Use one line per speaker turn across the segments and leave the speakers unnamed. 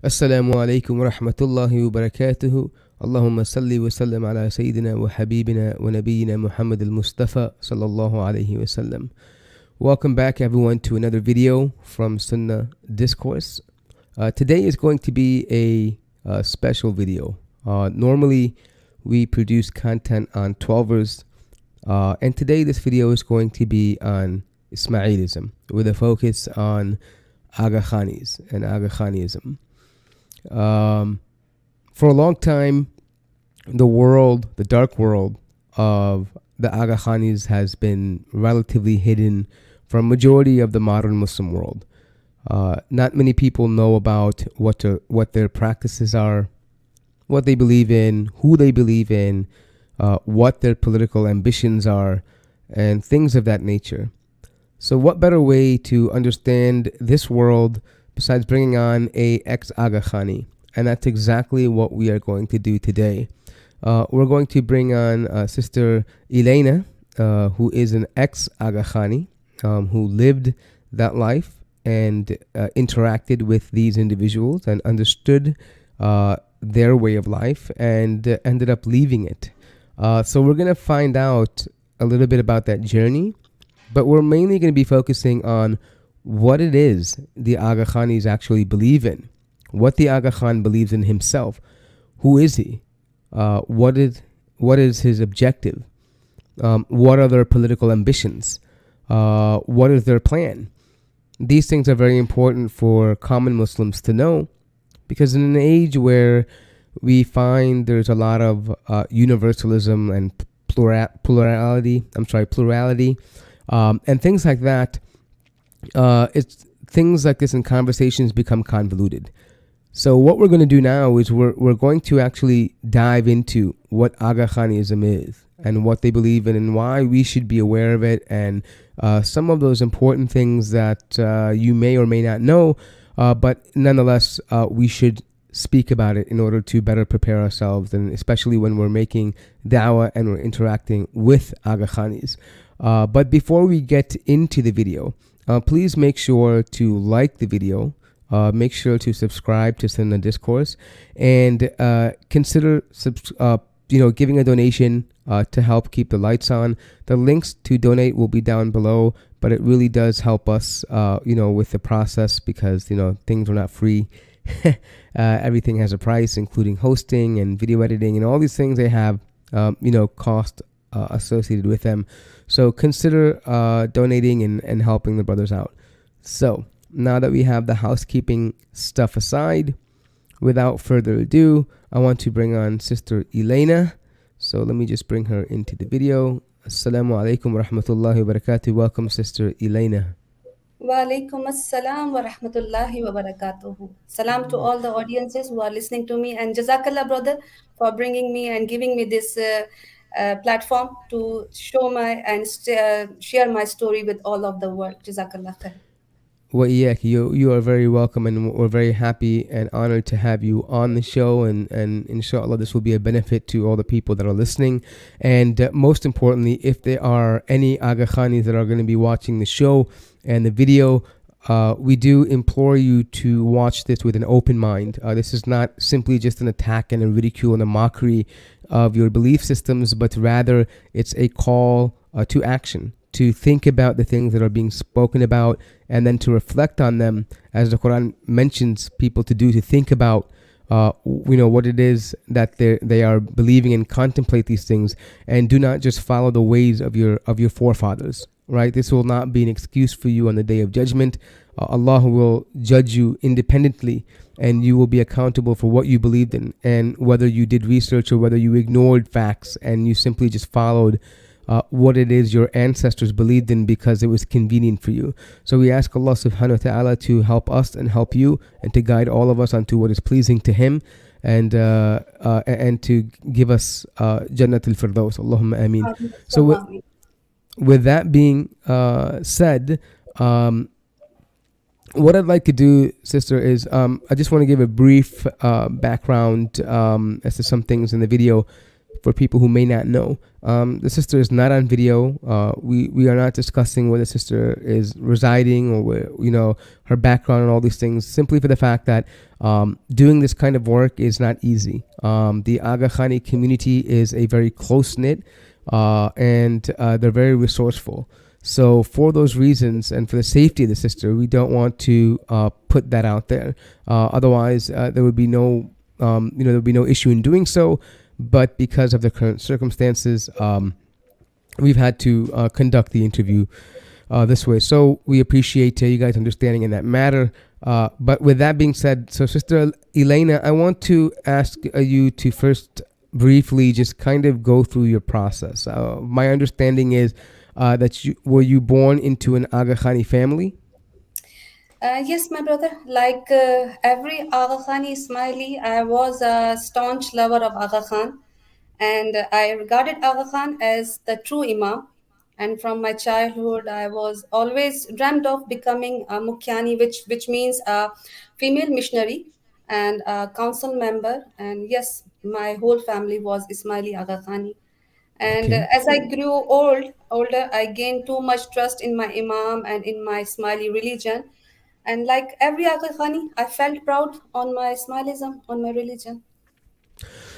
السلام عليكم ورحمة الله وبركاته. اللهم صل وسلم على سيدنا وحبيبنا ونبينا Muhammad al-Mustafa sallallahu alayhi wasallam. Welcome back everyone to another video from Sunnah Discourse. Today is going to be a special video. Normally we produce content on 12ers, and today this video is going to be on Ismailism with a focus on Aga Khanis and Aga Khaniism. For a long time, the dark world of the Aga Khanis has been relatively hidden from majority of the modern Muslim world. Not many people know about what their practices are, what they believe in, who they believe in, what their political ambitions are, and things of that nature. So what better way to understand this world besides bringing on a ex-Aga Khani? And that's exactly what we are going to do today. We're going to bring on Sister Elena, who is an ex-Aga Khani, who lived that life and interacted with these individuals and understood their way of life and ended up leaving it. So we're going to find out a little bit about that journey, but we're mainly going to be focusing on what it is the Aga Khanis actually believe in, what the Aga Khan believes in himself. Who is he? What is his objective? What are their political ambitions? What is their plan? These things are very important for common Muslims to know, because in an age where we find there's a lot of universalism and plurality, and things like that, it's things like this in conversations become convoluted. So what we're going to do now is we're going to actually dive into what Aga Khaniism is and what they believe in and why we should be aware of it, and some of those important things that you may or may not know, but nonetheless we should speak about it in order to better prepare ourselves, and especially when we're making da'wah and we're interacting with Aga Khanis. But before we get into the video, please make sure to like the video, make sure to subscribe to Sunnah Discourse, and consider giving a donation to help keep the lights on. The links to donate will be down below, but it really does help us with the process, because things are not free. Everything has a price, including hosting and video editing, and all these things they have cost associated with them. So consider donating and helping the brothers out. So now that we have the housekeeping stuff aside, without further ado, I want to bring on Sister Elena. So let me just bring her into the video. Assalamu alaikum wa rahmatullahi wa barakatuh. Welcome, Sister Elena.
Wa alaikum assalam wa rahmatullahi wa barakatuhu. Salam to all the audiences who are listening to me, and Jazakallah, brother, for bringing me and giving me this platform to show share my story with all of the world. Jazakallah khair.
Well, yeah, you are very welcome, and we're very happy and honored to have you on the show, and inshallah this will be a benefit to all the people that are listening. And most importantly, if there are any Aga Khanis that are going to be watching the show and the video, we do implore you to watch this with an open mind. This is not simply just an attack and a ridicule and a mockery of your belief systems, but rather it's a call to action, to think about the things that are being spoken about, and then to reflect on them, as the Quran mentions people to do, to think about what it is that they are believing, and contemplate these things, and do not just follow the ways of your forefathers. Right? This will not be an excuse for you on the day of judgment. Allah will judge you independently, and you will be accountable for what you believed in, and whether you did research or whether you ignored facts and you simply just followed what it is your ancestors believed in because it was convenient for you. So we ask Allah subhanahu wa ta'ala to help us and help you, and to guide all of us onto what is pleasing to Him, and to give us Jannatul Firdaus. Allahumma ameen. So with that being said, what I'd like to do, sister, is I just want to give a brief background as to some things in the video. for people who may not know. The sister is not on video. We are not discussing where the sister is residing or where, her background and all these things, simply for the fact that doing this kind of work is not easy. The Aga Khani community is a very close knit, and they're very resourceful. So for those reasons and for the safety of the sister, we don't want to put that out there. Otherwise, there would be there would be no issue in doing so. But because of the current circumstances, we've had to conduct the interview this way. So we appreciate you guys understanding in that matter. But with that being said, so Sister Elena, I want to ask you to first briefly just kind of go through your process. My understanding is that were you born into an Aga Khani family?
Yes, my brother. Like every Aga Khani Ismaili, I was a staunch lover of Aga Khan, and I regarded Aga Khan as the true Imam. And from my childhood, I was always dreamt of becoming a Mukyani, which means a female missionary and a council member. And yes, my whole family was Ismaili Aga Khani. And
Okay.
as I grew older, I gained too much trust in my Imam and in my Ismaili religion. And like every Aga Khani, I felt proud on my Ismailism, on my religion.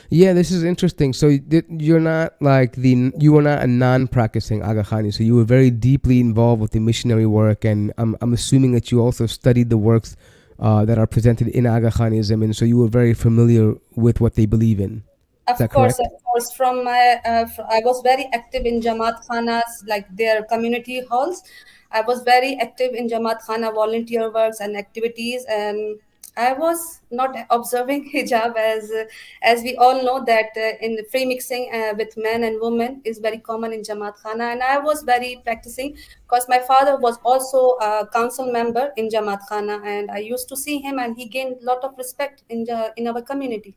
Yeah, this is interesting. So you're not like you were not a non-practicing Aga Khani, so you were very deeply involved with the missionary work, and I'm assuming that you also studied the works that are presented in Aga Khanism, and so you were very familiar with what they believe in. Is that
Of
correct?
course. From my, I was very active in Jamaat Khanas, like their community halls. I was very active in Jamaat Khana volunteer works and activities, and I was not observing hijab as we all know that in the free mixing with men and women is very common in Jamaat Khana, and I was very practicing because my father was also a council member in Jamaat Khana, and I used to see him, and he gained a lot of respect in our community.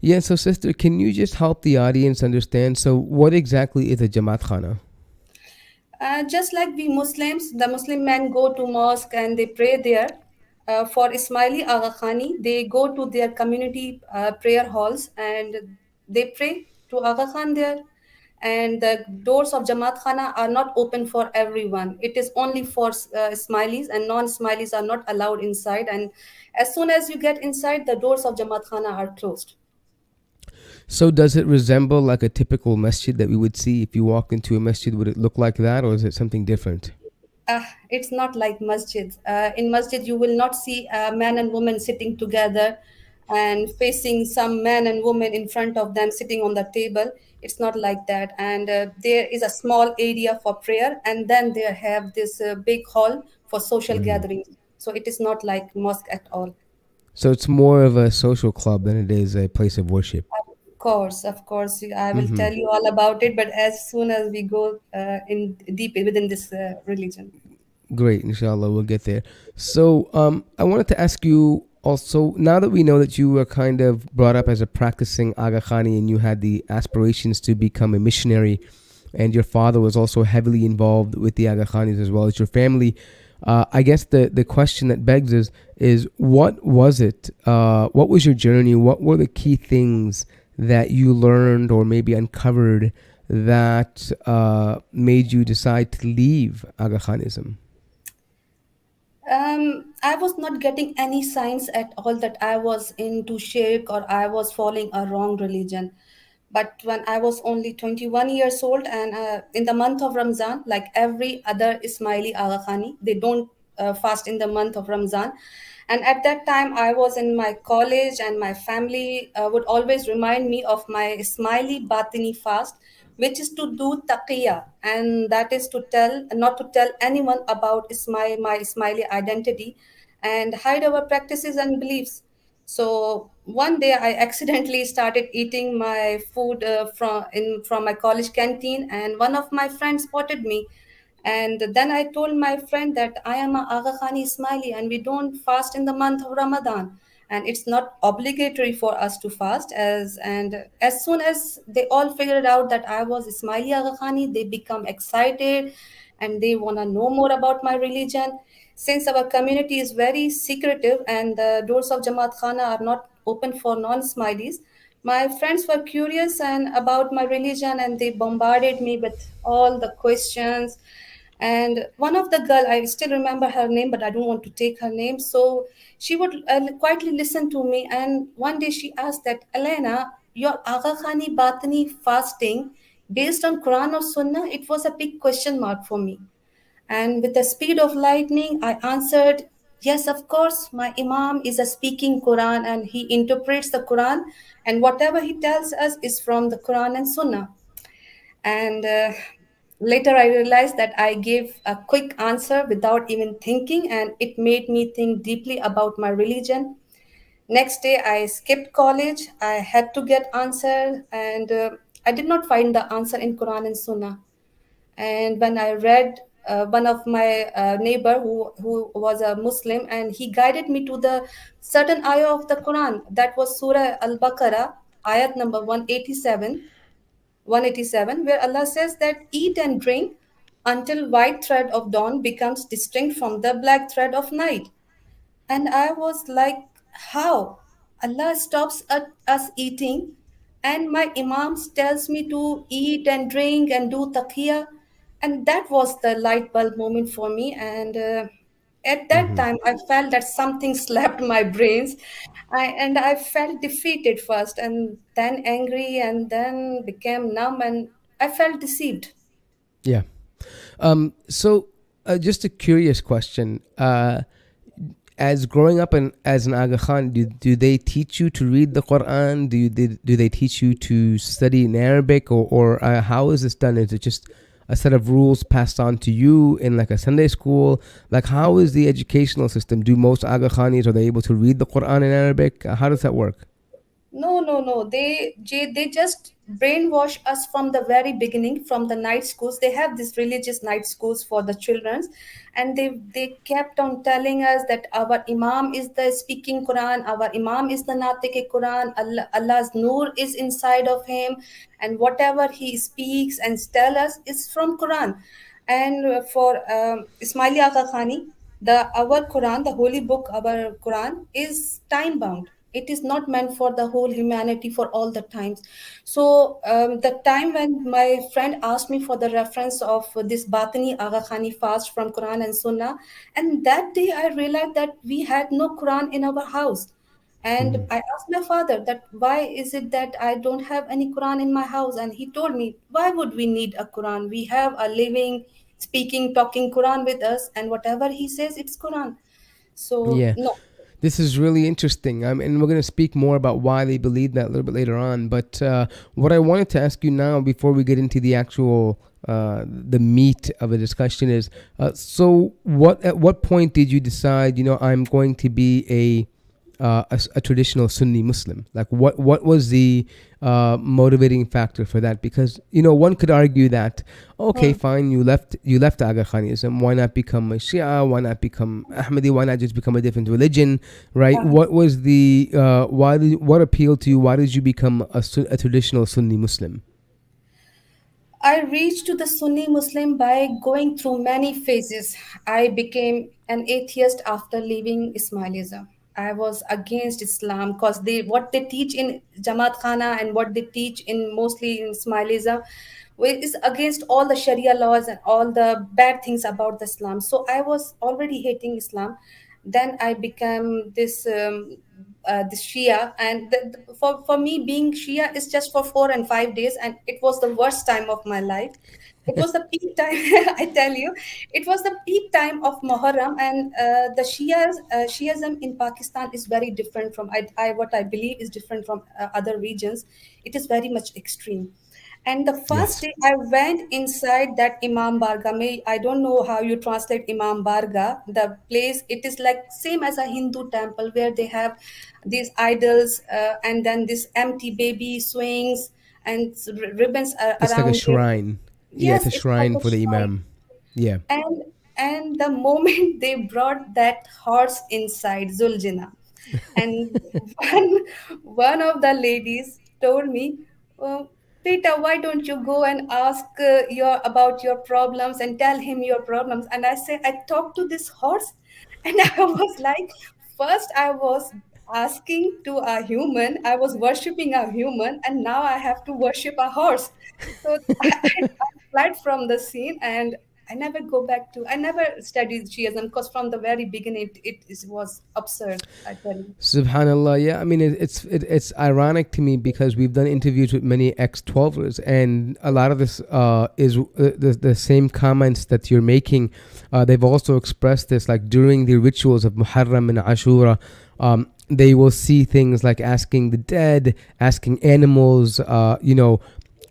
Yeah. So, sister, can you just help the audience understand? So, what exactly is a Jamaat Khana?
Just like we Muslims, the Muslim men go to mosque and they pray there. For Ismaili Agha Khani, they go to their community prayer halls and they pray to Agha Khan there. And the doors of Jamaat Khana are not open for everyone. It is only for Ismailis, and non-Ismailis are not allowed inside. And as soon as you get inside, the doors of Jamaat Khana are closed.
So, does it resemble like a typical masjid that we would see if you walk into a masjid? Would it look like that, or is it something different?
It's not like masjid. In masjid, you will not see man and woman sitting together and facing some man and woman in front of them sitting on the table. It's not like that. And there is a small area for prayer, and then they have this big hall for social gatherings. So it is not like mosque at all.
So, it's more of a social club than it is a place of worship.
Of course, I will tell you all about it. But as soon as we go in deep within this religion.
Great, inshallah, we'll get there. So, I wanted to ask you also, now that we know that you were kind of brought up as a practicing Aga Khani and you had the aspirations to become a missionary, and your father was also heavily involved with the Aga Khanis as well as your family, I guess the question that begs is what was it? What was your journey? What were the key things that you learned or maybe uncovered that made you decide to leave Aga Khanism?
I was not getting any signs at all that I was into shirk or I was following a wrong religion. But when I was only 21 years old and in the month of Ramzan, like every other Ismaili Agha Khani, they don't fast in the month of Ramzan. And at that time, I was in my college, and my family would always remind me of my Ismaili Batini fast, which is to do taqiyya, and that is to tell, not to tell anyone about my Ismaili identity and hide our practices and beliefs. So one day I accidentally started eating my food from my college canteen, and one of my friends spotted me. And then I told my friend that I am a Agha Khani Ismaili and we don't fast in the month of Ramadan. And it's not obligatory for us to fast. As soon as they all figured out that I was Ismaili Agha Khani, they become excited and they want to know more about my religion. Since our community is very secretive and the doors of Jamaat Khana are not open for non-Ismailis, My friends were curious and about my religion, and they bombarded me with all the questions. And one of the girl, I still remember her name, but I don't want to take her name. So she would quietly listen to me. And one day she asked that, Elena, your Aga Khani Batani fasting based on Quran or Sunnah, it was a big question mark for me. And with the speed of lightning, I answered, yes, of course, my Imam is a speaking Quran and he interprets the Quran, and whatever he tells us is from the Quran and Sunnah. And later I realized that I gave a quick answer without even thinking, and it made me think deeply about my religion. Next day, I skipped college. I had to get answer, and I did not find the answer in Quran and Sunnah. And when I read one of my neighbor who was a Muslim, and he guided me to the certain ayah of the Quran, that was Surah Al-Baqarah, ayat number 187, where Allah says that eat and drink until white thread of dawn becomes distinct from the black thread of night. And I was like, how? Allah stops at us eating, and my Imam tells me to eat and drink and do taqiyya. And that was the light bulb moment for me. And at that
Hmm.
time, I felt that something slapped my brains. I felt defeated first, and then angry, and then became numb, and I felt deceived.
Yeah. So, just a curious question. As growing up as an Aga Khan, do they teach you to read the Quran? Do they teach you to study in Arabic, or how is this done? Is it just a set of rules passed on to you in like a Sunday school? Like, how is the educational system? Do most Aga Khanis, are they able to read the Quran in Arabic? How does that work?
No, no, no. They just brainwash us from the very beginning, from the night schools. They have these religious night schools for the children, and they kept on telling us that our Imam is the speaking Quran, our Imam is the Natiq Quran, Allah's Noor is inside of him, and whatever he speaks and tell us is from Quran. And for Ismaili Aga Khani, the our Quran, the holy book, our Quran is time bound. It is not meant for the whole humanity for all the times. So the time when my friend asked me for the reference of this Batini Aga Khani fast from Quran and Sunnah, and that day I realized that we had no Quran in our house. And
Hmm.
I asked my father that why is it that I don't have any Quran in my house? And he told me, why would we need a Quran? We have a living, speaking, talking Quran with us, and whatever he says, it's Quran. So
Yeah.
no.
This is really interesting. And we're going to speak more about why they believe that a little bit later on. But what I wanted to ask you now, before we get into the actual the meat of the discussion, is so what at what point did you decide? I'm going to be a traditional Sunni Muslim. Like, what was the motivating factor for that? Because one could argue that, okay,
Hmm.
fine, you left Aga Khanism. Why not become a Shia? Why not become Ahmadi? Why not just become a different religion, right?
Uh,
What was the what appealed to you? Why did you become a traditional Sunni Muslim?
I reached to the Sunni Muslim by going through many phases. I became an atheist after leaving Ismailism. I was against Islam because what they teach in Jamaat Khana and what they teach in mostly in Ismailism is against all the Sharia laws and all the bad things about the Islam. So I was already hating Islam. Then I became this Shia, and for me being Shia is just for 4 and 5 days, and it was the worst time of my life. It was the peak time. I tell you, it was the peak time of Muharram, and the Shiism in Pakistan is very different from what I believe is different from other regions. It is very much extreme. And the first
Yes.
day I went inside that Imam Barga, I don't know how you translate Imam Barga. The place, it is like same as a Hindu temple where they have these idols and then this empty baby swings and ribbons
It's like a
around it.
shrine. Yeah, it's
Yes,
a
it's like
shrine
a
for the
shrine.
Imam. Yeah.
And the moment they brought that horse inside Zuljina, and one of the ladies told me, oh, Peter, why don't you go and ask your about your problems and tell him your problems? And I say, I talked to this horse, and I was like, first I was asking to a human. I was worshipping a human, and now I have to worship a horse. So I fled from the scene, and I never go back to. I never studied Shiism because from the very beginning was absurd. I tell you.
Subhanallah. Yeah, I mean, it's ironic to me because we've done interviews with many ex-12ers, and a lot of this is the same comments that you're making. They've also expressed this, like during the rituals of Muharram and Ashura. They will see things like asking the dead, asking animals,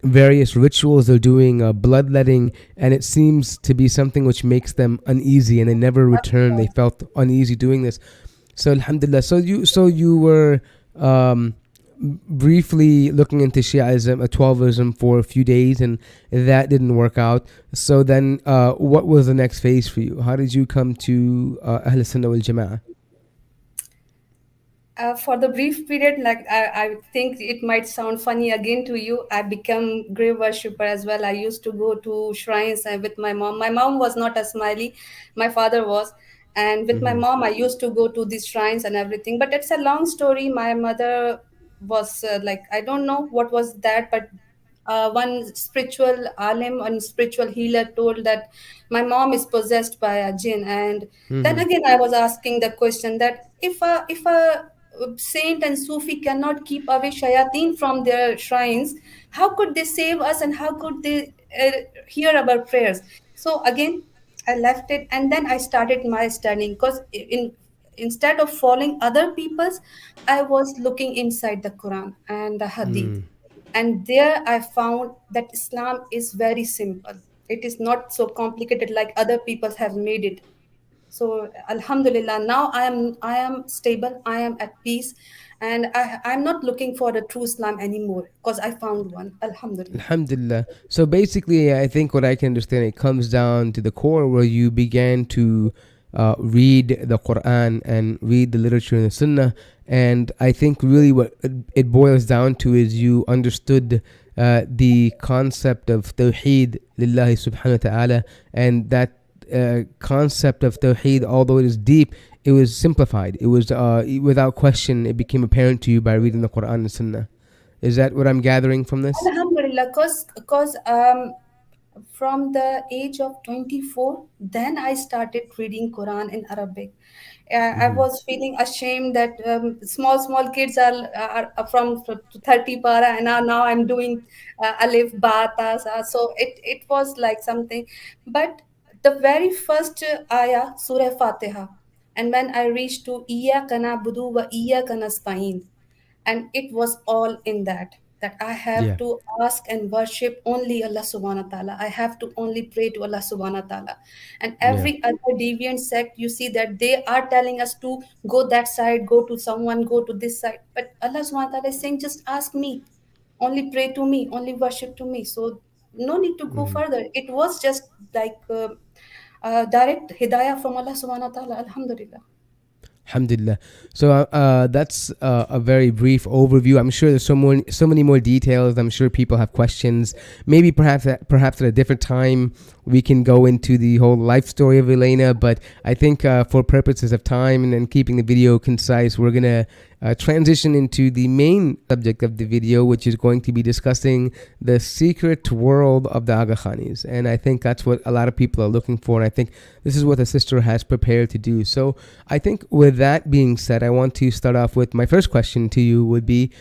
various rituals they're doing, bloodletting, and it seems to be something which makes them uneasy, and they never return. They felt uneasy doing this. So alhamdulillah. So you were um, briefly looking into Shiaism, 12ism for a few days, and that didn't work out. So then, what was the next phase for you? How did you come to Ahl Sunnah wal Jama'ah?
For the brief period, like I think it might sound funny again to you, I become grave worshipper as well. I used to go to shrines with my mom. My mom was not a smiley, my father was. And with my
Mm-hmm.
mom, I used to go to these shrines and everything. But it's a long story. My mother was like, I don't know what was that, but one spiritual alim and spiritual healer told that my mom is possessed by a jinn. And then
Mm-hmm.
again, I was asking the question that if a saint and Sufi cannot keep away shayateen from their shrines, how could they save us and how could they hear our prayers? So again, I left it and then I started my studying because instead of following other people's, I was looking inside the Quran and the Hadith. And there I found that Islam is very simple. It is not so complicated like other people have made it. So Alhamdulillah, now I am stable, I am at peace, and I'm not looking for the true Islam anymore because I found one. Alhamdulillah.
Alhamdulillah. So basically, I think what I can understand, it comes down to the core where you began to read the Quran and read the literature in the Sunnah. And I think really what it boils down to is you understood the concept of Tawheed Lillahi subhanahu wa ta'ala. And that concept of Tawheed, although it is deep, it was simplified. It was, without question, it became apparent to you by reading the Quran and Sunnah. Is that what I'm gathering from this?
Alhamdulillah, cause from the age of 24, then I started reading Quran in Arabic. I
Mm-hmm.
was feeling ashamed that small kids are from 30 para, and now I'm doing alif ba ta sa. So it was like something. But the very first ayah, Surah Fatiha, and when I reached to Iyyaka na'budu wa iyyaka nasta'in, and it was all in that I have
Yeah.
to ask and worship only Allah subhanahu wa ta'ala. I have to only pray to Allah subhanahu wa ta'ala. And
Yeah.
every other deviant sect, you see that they are telling us to go that side, go to someone, go to this side, but Allah subhanahu wa ta'ala is saying just ask me, only pray to me, only worship to me. So no need to go further. It was just like direct hidayah from Allah subhanahu wa ta'ala. Alhamdulillah.
Alhamdulillah. So that's a very brief overview. I'm sure there's so many more details. I'm sure people have questions. Maybe perhaps at a different time we can go into the whole life story of Elena. But I think for purposes of time and keeping the video concise, we're gonna transition into the main subject of the video, which is going to be discussing the secret world of the Aga Khanis. And I think that's what a lot of people are looking for. And I think this is what the sister has prepared to do. So I think with that being said, I want to start off with my first question to you would be,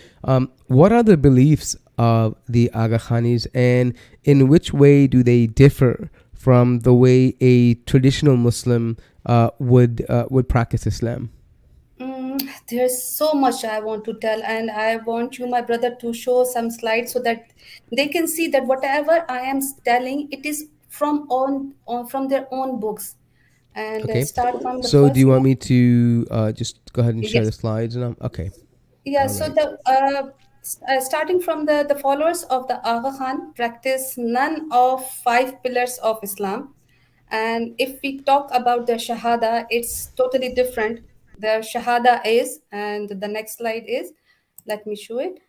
what are the beliefs of the Aga Khanis, and in which way do they differ from the way a traditional Muslim would practice Islam?
There's so much I want to tell, and I want you, my brother, to show some slides so that they can see that whatever I am telling, it is from their own books. And
Okay.
start from the
So do
first
you want
one.
me to just go ahead and share the
Yes.
slides? And okay.
Yeah,
All
so
right.
starting from the followers of the Aga Khan practice none of five pillars of Islam. And if we talk about their Shahada, it's totally different. Their Shahada is, and the next slide is, let me show it.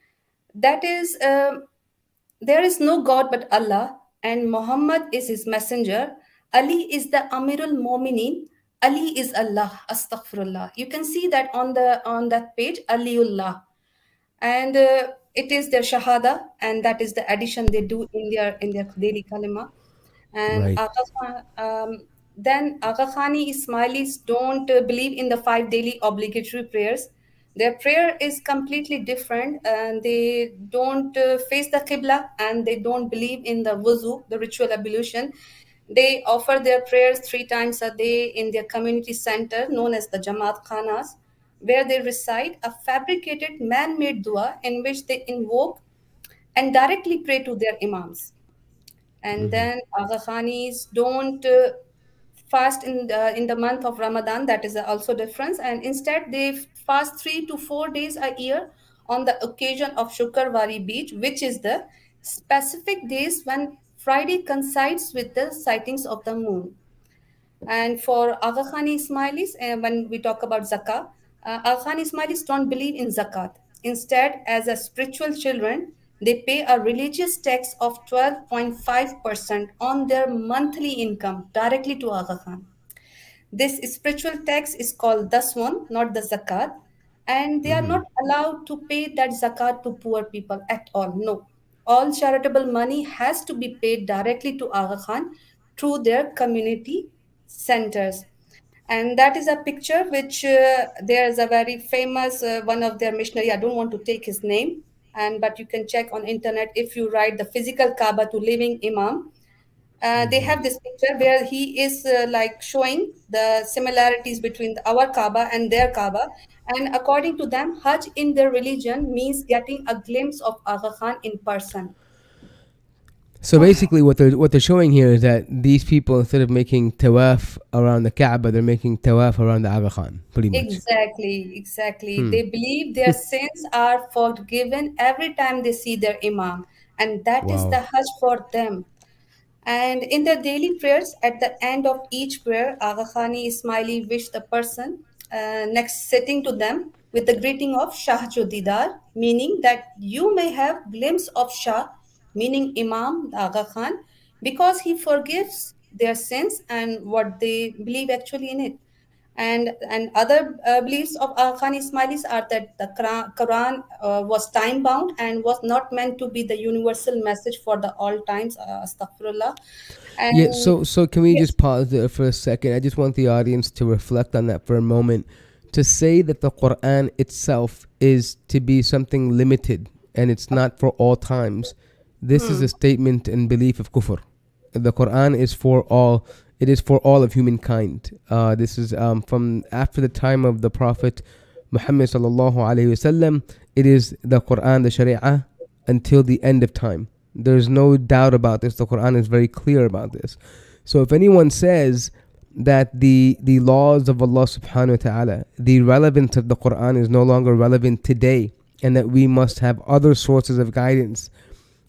That is, there is no God but Allah, and Muhammad is his messenger. Ali is the Amirul Mominin. Ali is Allah, astaghfirullah. You can see that on that page, Aliullah. And it is their shahada, and that is the addition they do in their daily kalima. And
Right.
then Aga Khani Ismailis don't believe in the 5 daily obligatory prayers. Their prayer is completely different, and they don't face the qibla, and they don't believe in the wuzu, the ritual ablution. They offer their prayers 3 times a day in their community center known as the Jamaat Khanas, where they recite a fabricated man made dua in which they invoke and directly pray to their imams. And then Aga Khanis don't fast in the month of Ramadan. That is also difference. And instead, they fast 3 to 4 days a year on the occasion of Shukarwari Beach, which is the specific days when Friday coincides with the sightings of the moon. And for Aga Khani Ismailis, when we talk about zakah, Aga Khani Ismailis don't believe in zakat. Instead, as a spiritual children, they pay a religious tax of 12.5% on their monthly income directly to Aga Khan. This spiritual tax is called Daswan, not the zakat, and they are not allowed to pay that zakat to poor people at all. No. All charitable money has to be paid directly to Aga Khan through their community centers. And that is a picture which there is a very famous one of their missionary. I don't want to take his name, and but you can check on internet if you write the physical Kaaba to living Imam. They have this picture where he is like showing the similarities between our Kaaba and their Kaaba. And according to them, Hajj in their religion means getting a glimpse of Aga Khan in person.
So basically, what they're showing here is that these people, instead of making tawaf around the Kaaba, they're making tawaf around the Aga Khan, pretty much.
Exactly, exactly. They believe their sins are forgiven every time they see their Imam, and that is
Wow.
the Hajj for them. And in their daily prayers, at the end of each prayer, Aga Khani Ismaili wish the person next sitting to them with the greeting of Shah Jodidar, meaning that you may have glimpse of Shah, meaning Imam the Aga Khan, because he forgives their sins and what they believe actually in it. And other beliefs of Khan Ismailis are that the Quran was time bound and was not meant to be the universal message for the all times. Astaghfirullah.
Yeah.
And
So can we
yes,
just pause there for a second? I just want the audience to reflect on that for a moment. To say that the Quran itself is to be something limited and it's not for all times, this is a statement and belief of kufr. The Quran is for all. It is for all of humankind. This is from after the time of the Prophet Muhammad sallallahu alaihi wasallam. It is the Quran, the Sharia, until the end of time. There's no doubt about this. The Quran is very clear about this. So if anyone says that the laws of Allah subhanahu wa ta'ala, the relevance of the Quran is no longer relevant today, and that we must have other sources of guidance,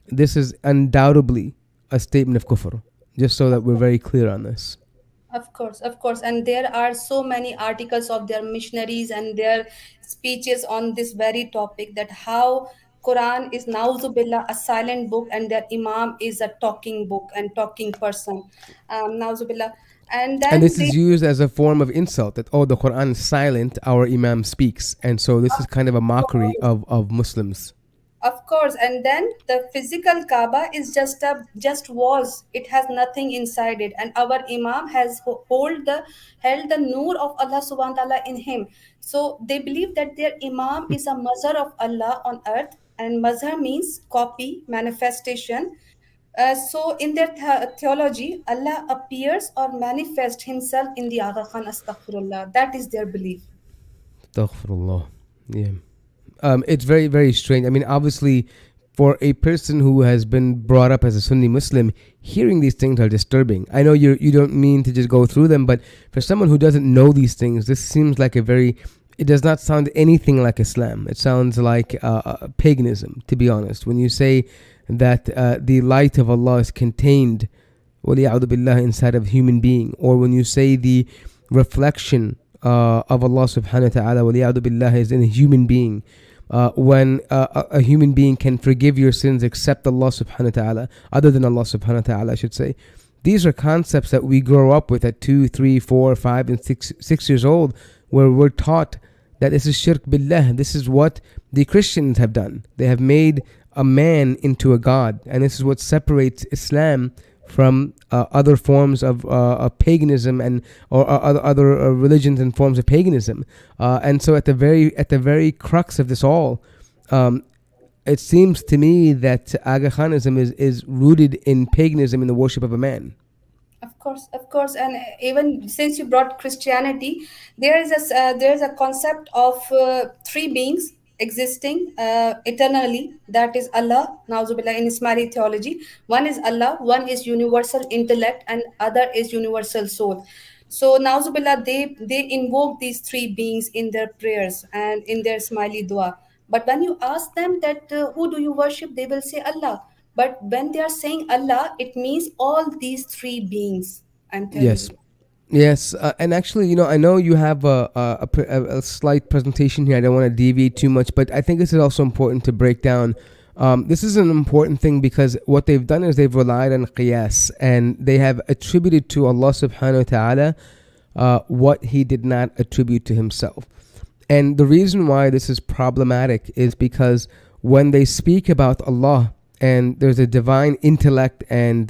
this is undoubtedly a statement of kufr. Just so that we're very clear on this.
of course, of course. And there are so many articles of their missionaries and their speeches on this very topic, that how Quran is nauzubillah a silent book and their Imam is a talking book and talking person. Nauzubillah. And
And
then
this
they
is used as a form of insult that, oh, the Quran is silent, our Imam speaks. And so this is kind of a mockery of Muslims.
Of course, and then the physical Kaaba is just walls. It has nothing inside it, and our Imam has held the Noor of Allah Subhanahu wa Taala in him. So they believe that their Imam is a Mazhar of Allah on earth, and Mazhar means copy, manifestation. So in their theology, Allah appears or manifests Himself in the Aga Khan Astaghfirullah. That is their belief.
Astaghfirullah. Yeah. It's very, very strange. I mean, obviously, for a person who has been brought up as a Sunni Muslim, hearing these things are disturbing. I know you don't mean to just go through them, but for someone who doesn't know these things, this seems like a very. It does not sound anything like Islam. It sounds like paganism, to be honest. When you say that the light of Allah is contained, وَلِيَعُوذُ بِاللَّهِ, inside of human being, or when you say the reflection of Allah subhanahu wa ta'ala, وَلِيَعُوذُ بِاللَّهِ, is in a human being. When a human being can forgive your sins except Allah subhanahu wa ta'ala, other than Allah subhanahu wa ta'ala, I should say, These are concepts that we grow up with at 2, 3, 4, 5, and 6 years old, where we're taught that this is shirk billah. This is what the Christians have done. They have made a man into a god, and this is what separates Islam from other forms of paganism and or other religions and forms of paganism. And so at the very crux of this all, um, it seems to me that Aga Khanism is rooted in paganism, in the worship of a man.
Of course, and even since you brought Christianity, there is a concept of three beings existing eternally. That is Allah, Nauzubillah, in Ismaili theology. One is Allah, one is universal intellect, and other is universal soul. So Nauzubillah, they invoke these three beings in their prayers and in their Ismaili dua. But when you ask them that who do you worship, they will say Allah. But when they are saying Allah, it means all these three beings. I'm telling
Yes.
you.
Yes, and actually, I know you have a slight presentation here. I don't want to deviate too much, but I think this is also important to break down. This is an important thing because what they've done is they've relied on qiyas, and they have attributed to Allah subhanahu wa ta'ala what He did not attribute to Himself. And the reason why this is problematic is because when they speak about Allah and there's a divine intellect and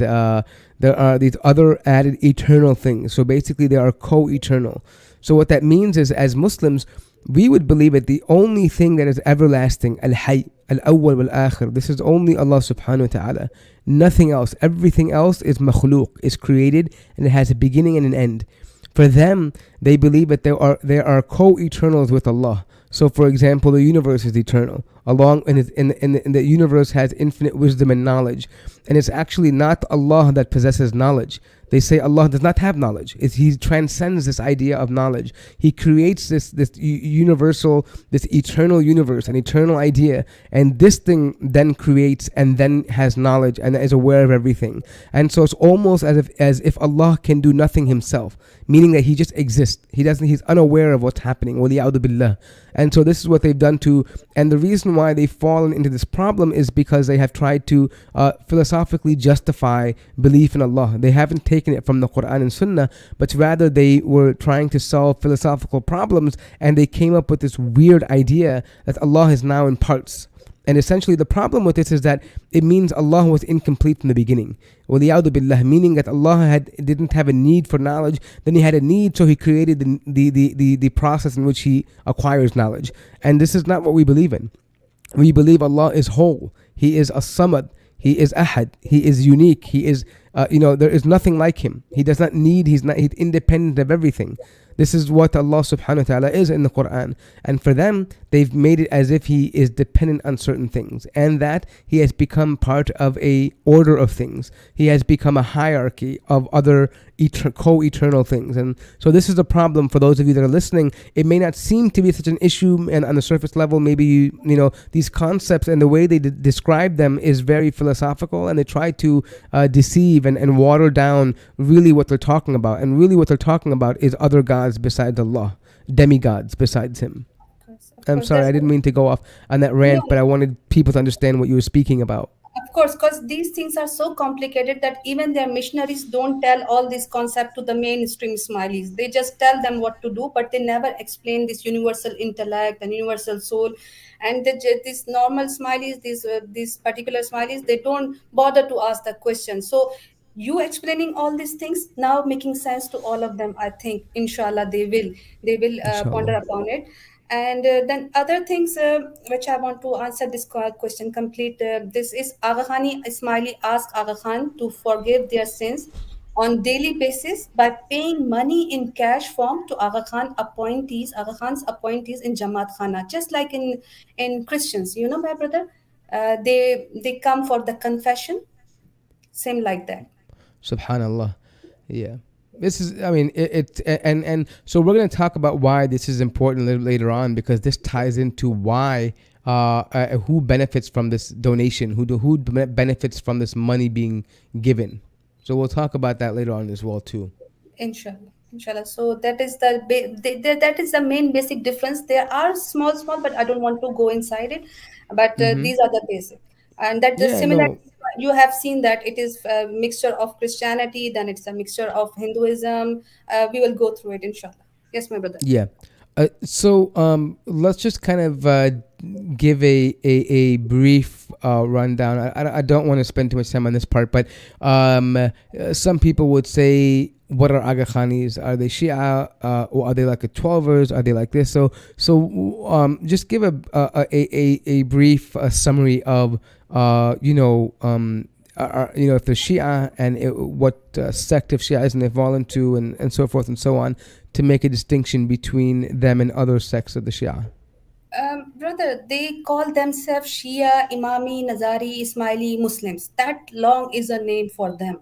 there are these other added eternal things. So basically, they are co eternal. So what that means is, as Muslims, we would believe that the only thing that is everlasting, Al Hayy, Al Awwal wal Akhir, this is only Allah subhanahu wa ta'ala. Nothing else. Everything else is makhlooq, is created, and it has a beginning and an end. For them, they believe that there are co-eternals with Allah. So, for example, the universe is eternal. Along in the universe has infinite wisdom and knowledge, and it's actually not Allah that possesses knowledge. They say Allah does not have knowledge. He transcends this idea of knowledge. He creates this universal, this eternal universe, an eternal idea, and this thing then creates and then has knowledge and is aware of everything. And so it's almost as if Allah can do nothing Himself, meaning that He just exists. He's unaware of what's happening. Waliyadu billah. And so this is what they've done to, and the reason why they've fallen into this problem is because they have tried to philosophically justify belief in Allah. They haven't taken it from the Quran and Sunnah, but rather they were trying to solve philosophical problems, and they came up with this weird idea that Allah is now in parts. And essentially, the problem with this is that it means Allah was incomplete from the beginning. وَلِيَعُذُ بِاللَّهِ, meaning that Allah didn't have a need for knowledge, then He had a need, so He created the process in which He acquires knowledge. And this is not what we believe in. We believe Allah is whole. He is as-samad. He is ahad. He is unique. He is, there is nothing like Him. He does not need, he's independent of everything. This is what Allah subhanahu wa ta'ala is in the Quran. And for them, they've made it as if He is dependent on certain things, and that He has become part of a order of things. He has become a hierarchy of other co-eternal things. And so this is a problem for those of you that are listening. It may not seem to be such an issue, and on the surface level, maybe these concepts and the way they describe them is very philosophical, and they try to deceive and water down really what they're talking about. And really what they're talking about is other gods besides Allah, demigods besides Him.
Of
I'm
course,
sorry, I didn't mean to go off on that
no,
rant, but I wanted people to understand what you were speaking about.
of course, because these things are so complicated that even their missionaries don't tell all this concept to the mainstream Smileys. They just tell them what to do, but they never explain this universal intellect and universal soul. And these normal Smileys, these particular Smileys, they don't bother to ask the question. So you explaining all these things now making sense to all of them. I think, inshallah, they will ponder
Inshallah.
upon it. And then other things which I want to answer this question complete. This is Aga Khani Ismaili ask Aga Khan to forgive their sins on daily basis by paying money in cash form to Aga Khan's appointees in Jamaat Khana, just like in Christians. You know, my brother, they come for the confession, same like that.
Subhanallah. Yeah. This is, I mean, and so we're going to talk about why this is important a little later on, because this ties into why, who benefits from this donation, who benefits from this money being given. So we'll talk about that later on as well too.
Inshallah, inshallah. So that is that is the main basic difference. There are small, but I don't want to go inside it. But
Mm-hmm.
these are the basic. And that the
Yeah,
similar,
no,
you have seen that it is a mixture of Christianity, then it's a mixture of Hinduism. We will go through it, inshallah. Yes, my brother.
yeah. So let's just kind of give a brief rundown. I don't want to spend too much time on this part, but some people would say, what are Aga Khanis? Are they Shia? Or are they like a Twelvers? Are they like this? So just give a brief summary of, if they're Shia and what sect of Shiaism they fall into, and so forth and so on, to make a distinction between them and other sects of the Shia.
Brother, they call themselves Shia, Imami, Nazari, Ismaili Muslims. That long is a name for them.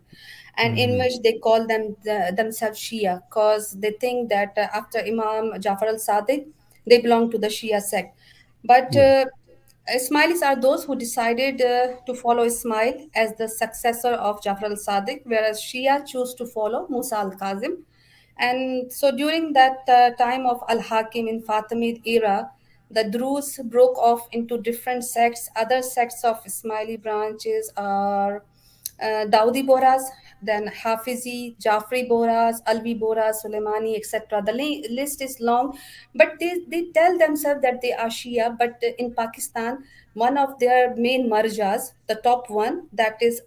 And in which they call themselves Shia because they think that after Imam Jafar al Sadiq, they belong to the Shia sect. But
Yeah.
Ismailis are those who decided to follow Ismail as the successor of Jafar al Sadiq, whereas Shia choose to follow Musa al Kazim. And so during that time of Al Hakim in Fatimid era, the Druze broke off into different sects. Other sects of Ismaili branches are Daudi Boras, then Hafizi, Jafri Boras, Alvi Boras, Soleimani, etc. The list is long, but they tell themselves that they are Shia. But in Pakistan, one of their main marjas, the top one, that is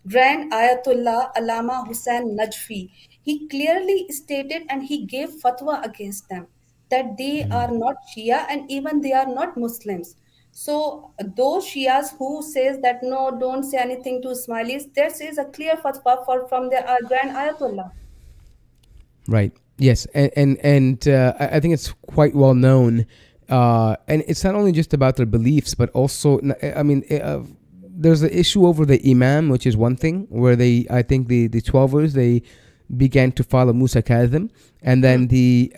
Grand Ayatollah Allama Hussain Najfi. He clearly stated and he gave fatwa against them that they are not Shia and even they are not Muslims. So those Shias who says that no, don't say anything to Ismailis, there is a clear fatwa from the Grand Ayatollah.
Right. Yes, and I think it's quite well known, and it's not only just about their beliefs, but also, I mean, there's the issue over the imam, which is one thing where I think the Twelvers, they began to follow Musa Kazim, and then the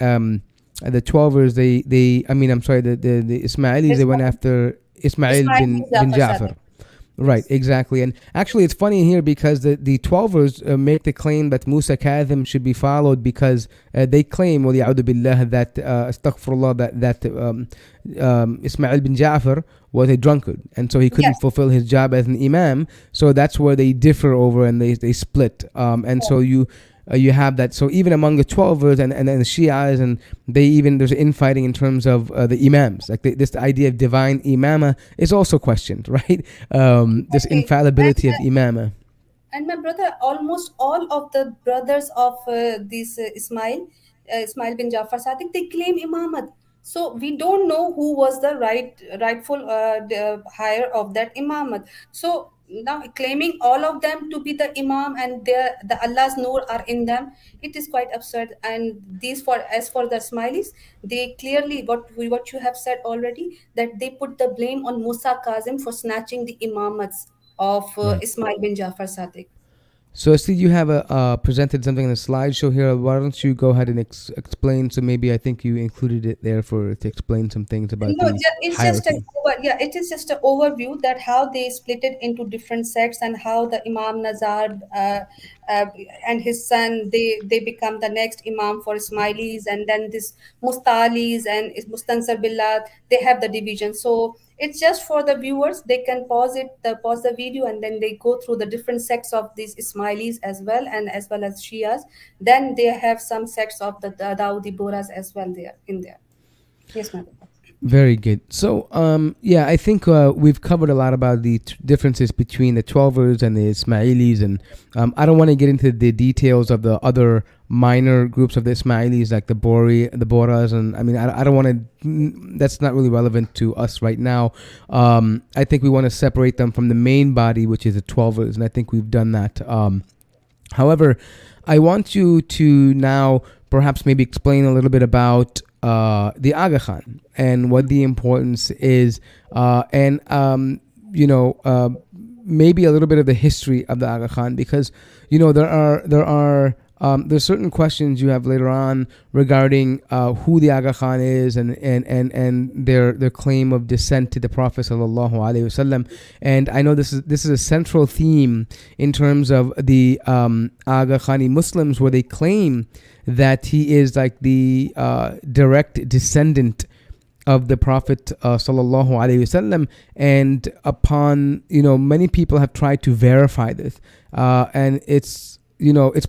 Twelvers, the Ismailis, they went
Ismail,
after Ismail
Ismail
bin
Jafar Sadiq.
Ja'far. Right,
Yes.
exactly. And actually, it's funny here because the Twelvers make the claim that Musa Kazim should be followed because they claim, وَلِيَعُوذُ بِاللَّهِ, that, astaghfirullah, that Ismail bin Ja'far was a drunkard. And so he couldn't
Yes.
fulfill his job as an imam. So that's where they differ over and they split. And so you have that. So even among the Twelvers and the Shias, and there's infighting in terms of the imams. Like this idea of divine imama is also questioned, right? This
Okay.
infallibility of imama.
And my brother, almost all of the brothers of Ismail bin Jafar Sadiq, they claim imamat. So we don't know who was the rightful hire of that imamat. So now claiming all of them to be the imam and the Allah's nur are in them, it is quite absurd. And these for as for the Ismailis, they clearly what you have said already, that they put the blame on Musa Kazim for snatching the imamats of
Right.
Ismail bin Jafar Sadiq.
So I see you have presented something in the slideshow here. Why don't you go ahead and explain? So maybe I think you included it there to explain some things about
No,
the
it's just
hierarchy.
it is just an overview that how they split it into different sects and how the Imam Nazar uh, and his son they become the next Imam for Ismailis, and then this Mustalis and Mustansar Billah, they have the division. So it's just for the viewers, they can pause the video, and then they go through the different sects of these Ismailis as well as Shias. Then they have some sects of the Dawoodi Bohras as well there in there. Yes, madam.
Very good. So, yeah, I think we've covered a lot about the differences between the Twelvers and the Ismailis, and I don't want to get into the details of the other minor groups of the Ismailis, like the Boras, and I mean, I don't want to. That's not really relevant to us right now. I think we want to separate them from the main body, which is the Twelvers, and I think we've done that. However, I want you to now perhaps maybe explain a little bit about the Aga Khan and what the importance is, and maybe a little bit of the history of the Aga Khan, because there's certain questions you have later on regarding who the Aga Khan is and their claim of descent to the Prophet sallallahu alaihi wasallam. And I know this is a central theme in terms of the Aga Khani Muslims, where they claim that he is like the direct descendant of the Prophet sallallahu alaihi wasallam, and upon many people have tried to verify this, and it's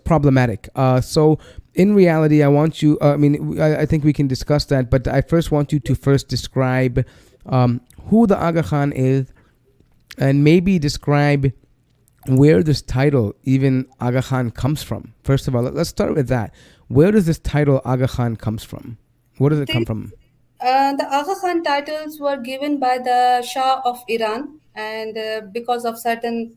problematic. So in reality, I want you. I think we can discuss that, but I first want you to first describe who the Aga Khan is, and maybe describe where this title, even Aga Khan, comes from. First of all, let's start with that. Where does this title Aga Khan comes from? Where does it come
This,
from?
the Aga Khan titles were given by the Shah of Iran, and because of certain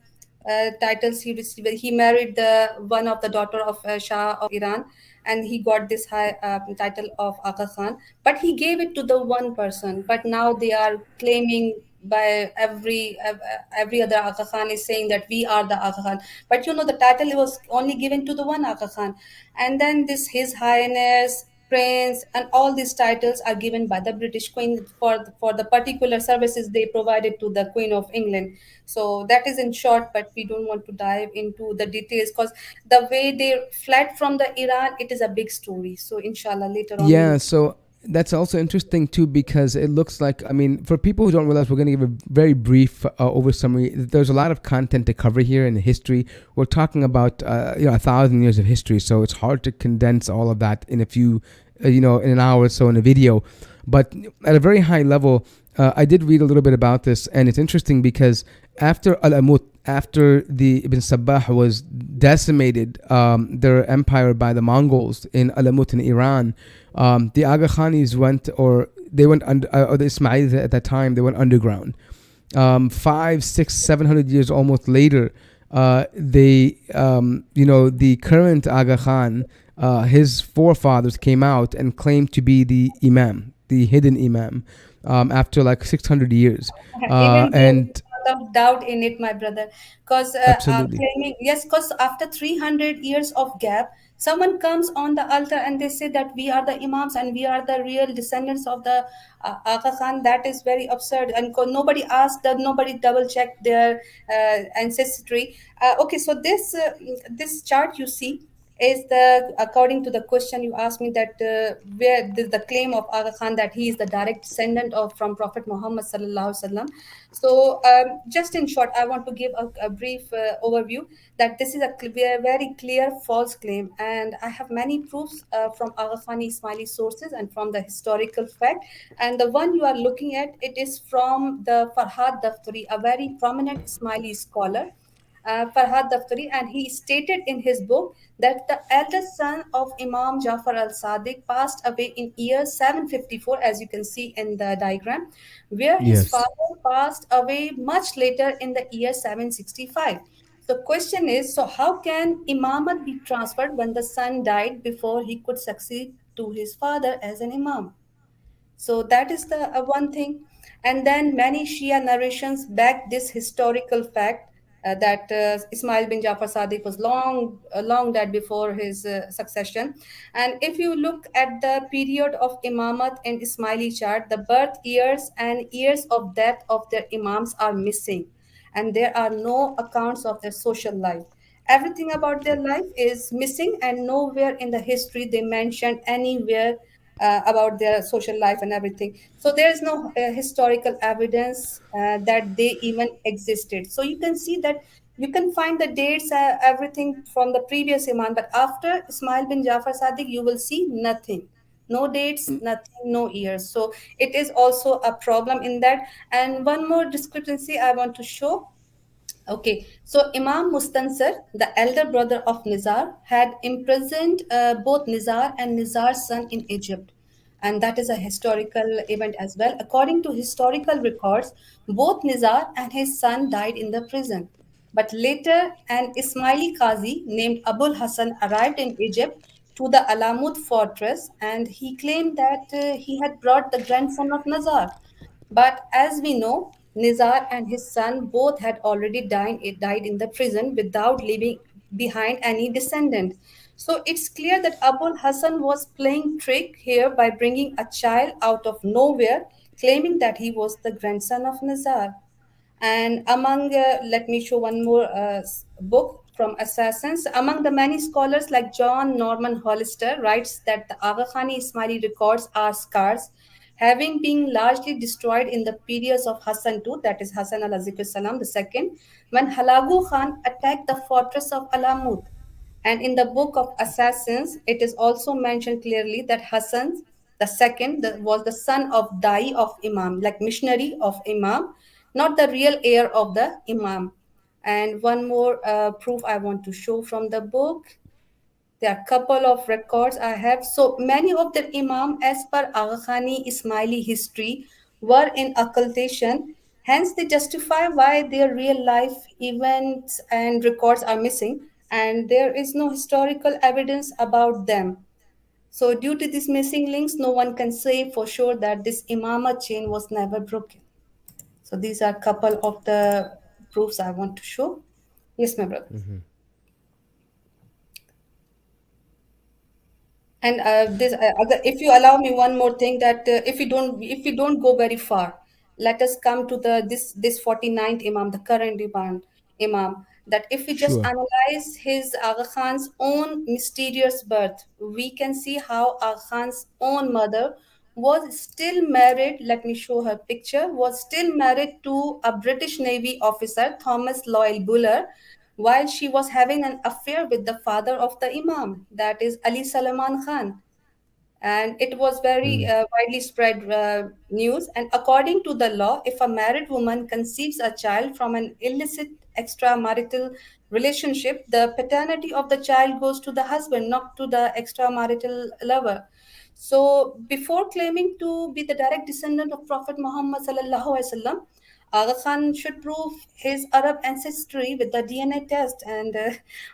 titles he received, he married the one of the daughter of Shah of Iran, and he got this high title of Aga Khan. But he gave it to the one person. But now they are claiming by every other Aga Khan is saying that we are the Aga Khan. But the title was only given to the one Aga Khan, and then this His Highness, Prince, and all these titles are given by the British Queen for the particular services they provided to the Queen of England. So that is in short, but we don't want to dive into the details because the way they fled from the Iran, it is a big story. So inshallah, later on we
Yeah,
will.
so that's also interesting too, because it looks like, for people who don't realize, we're going to give a very brief over summary. There's a lot of content to cover here in the history. We're talking about 1,000 years of history, so it's hard to condense all of that in a few, in an hour or so in a video. But at a very high level, I did read a little bit about this, and it's interesting because after Al Amut, after the Ibn Sabbah was decimated, their empire by the Mongols in Al Amut in Iran, the Aga Khanis went, or they went under, or the Ismailis at that time, they went underground. 5, 6, 700 years almost later, the current Aga Khan, his forefathers came out and claimed to be the Imam, the hidden Imam, after like 600 years.
Even there is
And
a lot of doubt in it, my brother, because
absolutely.
claiming yes, because after 300 years of gap, someone comes on the altar and they say that we are the imams and we are the real descendants of the Aga Khan. That is very absurd, and nobody asked that, nobody double checked their ancestry. Okay, so this chart you see is the according to the question you asked me, that where the claim of Aga Khan that he is the direct descendant of from Prophet Muhammad sallallahu alaihi wasallam. So just in short, I want to give a brief overview that this is a very clear false claim, and I have many proofs from Aga Khani Ismaili sources and from the historical fact. And the one you are looking at, it is from the Farhad Daftari, a very prominent Ismaili scholar, Farhad Daftari, and he stated in his book that the eldest son of Imam Jafar al Sadiq passed away in year 754, as you can see in the diagram, where his
Yes.
father passed away much later in the year 765. The question is, so how can imamat be transferred when the son died before he could succeed to his father as an imam? So that is the one thing. And then many Shia narrations back this historical fact that Ismail bin Jafar Sadiq was long dead before his succession. And if you look at the period of Imamat in Ismaili chart, the birth years and years of death of their Imams are missing. And there are no accounts of their social life. Everything about their life is missing, and nowhere in the history they mention anywhere about their social life and everything. So there is no historical evidence that they even existed. So you can see that you can find the dates, everything from the previous Imam, but after Ismail bin Jafar Sadiq, you will see nothing. No dates, nothing, no years. So it is also a problem in that. And one more discrepancy I want to show. Okay, so Imam Mustansir, the elder brother of Nizar, had imprisoned both Nizar and Nizar's son in Egypt. And that is a historical event as well. According to historical records, both Nizar and his son died in the prison. But later, an Ismaili Qazi named Abul Hassan arrived in Egypt to the Alamut fortress, and he claimed that he had brought the grandson of Nazar. But as we know, Nizar and his son both had already died in the prison without leaving behind any descendant. So it's clear that Abul Hassan was playing trick here by bringing a child out of nowhere, claiming that he was the grandson of Nizar. And among, let me show one more book from Assassins. Among the many scholars like John Norman Hollister writes that the Aga Khani Ismaili records are scarce, having been largely destroyed in the periods of Hassan II, that is Hassan al-Azizur Salam II, when Halagu Khan attacked the fortress of Alamut. And in the book of Assassins, it is also mentioned clearly that Hassan the second was the son of Dai of Imam, like missionary of Imam, not the real heir of the Imam. And one more proof I want to show from the book. There are a couple of records I have. So many of the Imam, as per Aga Khani Ismaili history, were in occultation. Hence, they justify why their real life events and records are missing, and there is no historical evidence about them. So, due to these missing links, no one can say for sure that this Imama chain was never broken. So, these are a couple of the proofs I want to show. Yes, my brother. And if you allow me one more thing, that if we don't go very far, let us come to this 49th Imam, the current Imam. That if we just
Sure.
analyze his Aga Khan's own mysterious birth, we can see how Aga Khan's own mother was still married. Let me show her picture. Was still married to a British Navy officer, Thomas Loyal Buller, while she was having an affair with the father of the Imam, that is Ali Salman Khan. And it was very
Mm.
widely spread news. And according to the law, if a married woman conceives a child from an illicit extramarital relationship, the paternity of the child goes to the husband, not to the extramarital lover. So, before claiming to be the direct descendant of Prophet Muhammad sallallahu alaihi wasallam, Aga Khan should prove his Arab ancestry with the DNA test, and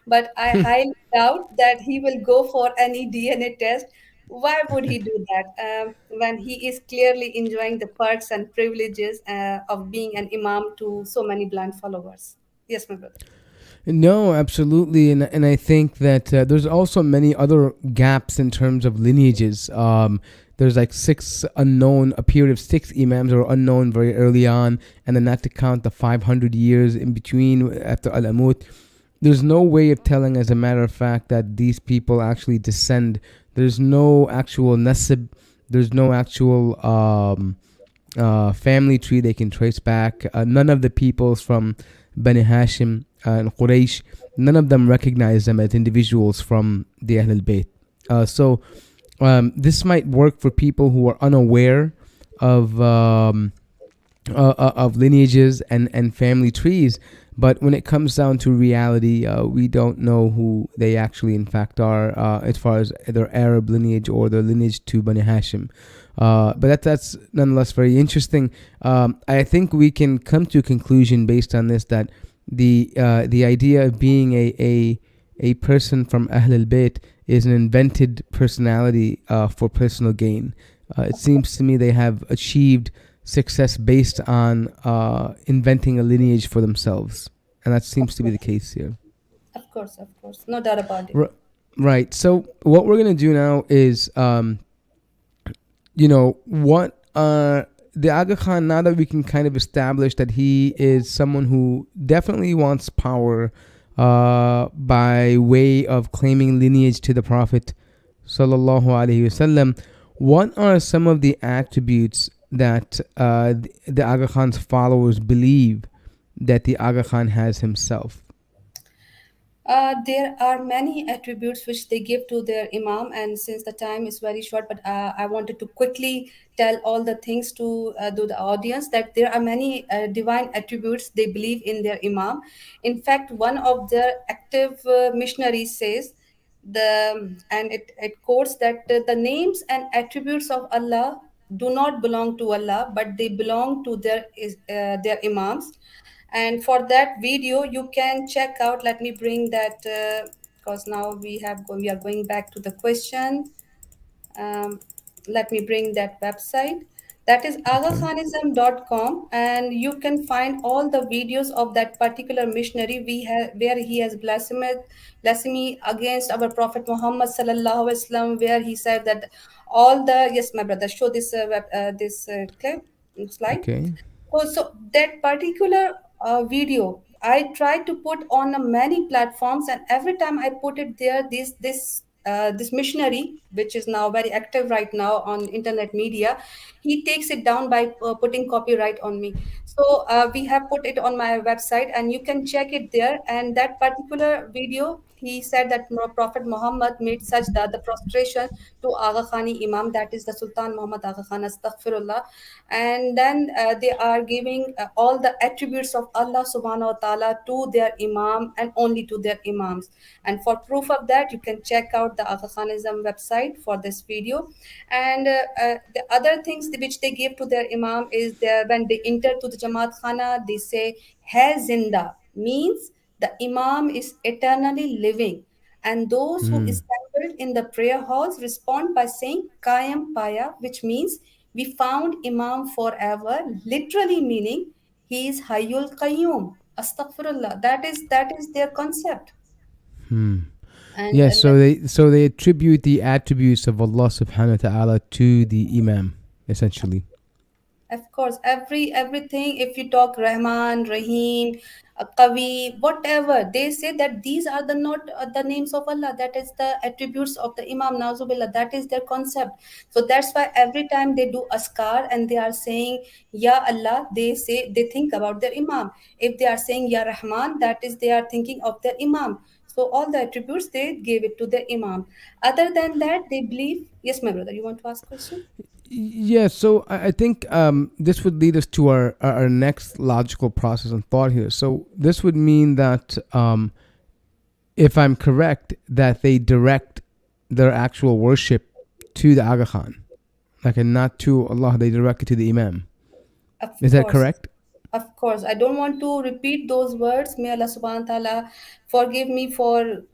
but I highly doubt that he will go for any DNA test. Why would he do that when he is clearly enjoying the perks and privileges of being an imam to so many blind followers? Yes, my brother.
No, absolutely, and I think that there's also many other gaps in terms of lineages. There's like a period of six imams are unknown very early on, and then not to count the 500 years in between after Al Amut. There's no way of telling, as a matter of fact, that these people actually descend. There's no actual nasib. There's no actual family tree they can trace back. None of the peoples from Bani Hashim and Quraysh, none of them recognize them as individuals from the Ahl al-Bayt. This might work for people who are unaware of lineages and family trees, but when it comes down to reality, we don't know who they actually in fact are, as far as their Arab lineage or their lineage to Bani Hashim. But that's nonetheless very interesting. I think we can come to a conclusion based on this, that the idea of being a person from Ahl al-Bayt is an invented personality for personal gain. It seems to me they have achieved success based on inventing a lineage for themselves, and that seems to be the case here.
Of course, no doubt about it.
Right. So what we're gonna do now is, what the Aga Khan. Now that we can kind of establish that he is someone who definitely wants power, by way of claiming lineage to the Prophet, sallallahu alaihi wasallam. What are some of the attributes that the Aga Khan's followers believe that the Aga Khan has himself?
There are many attributes which they give to their imam, and since the time is very short, but I wanted to quickly tell all the things to the audience, that there are many divine attributes they believe in their imam. In fact, one of their active missionaries says it quotes that the names and attributes of Allah do not belong to Allah, but they belong to their imams. And for that video you can check out, let me bring that, because now we are going back to the question. um, Let me bring that website, that is
Okay.
agakhanism.com, and you can find all the videos of that particular missionary where he has blasphemy against our Prophet Muhammad sallallahu alaihi wasallam, where he said that all the, yes my brother, show this this clip slide.
Okay.
Oh, so that particular video, I try to put on many platforms, and every time I put it there, this this missionary, which is now very active right now on internet media, he takes it down by putting copyright on me. So we have put it on my website, and you can check it there. And that particular video, he said that Prophet Muhammad made sajda, the prostration, to Aga Khani Imam, that is the Sultan Muhammad Aga Khan, astaghfirullah. And then they are giving all the attributes of Allah subhanahu wa ta'ala to their Imam and only to their Imams. And for proof of that, you can check out the Aga Khanism website for this video. And the other things which they give to their Imam is when they enter to the Jamaat Khana, they say, Hai Zinda, means the Imam is eternally living. And those who
Hmm.
assembled in the prayer halls respond by saying Kayam Paya, which means we found Imam forever, literally meaning he is Hayyul Qayyum. Astaghfirullah. That is their concept.
Hmm.
And
Yes, so they attribute the attributes of Allah subhanahu wa ta'ala to the Imam, essentially.
of course, everything. If you talk Rahman, Rahim, Kavi, whatever, they say that these are the not the names of Allah. That is the attributes of the Imam. Nauzubillah. That is their concept. So that's why every time they do askar and they are saying Ya Allah, they think about their Imam. If they are saying Ya Rahman, that is they are thinking of their Imam. So all the attributes they gave it to their Imam. Other than that, they believe. Yes, my brother, you want to ask question?
Yeah, so I think this would lead us to our next logical process and thought here. So this would mean that, if I'm correct, that they direct their actual worship to the Aga Khan, like, and not to Allah. They direct it to the Imam.
Of
Is that
course.
correct?
Of course, I don't want to repeat those words. May Allah subhanahu wa ta'ala forgive me for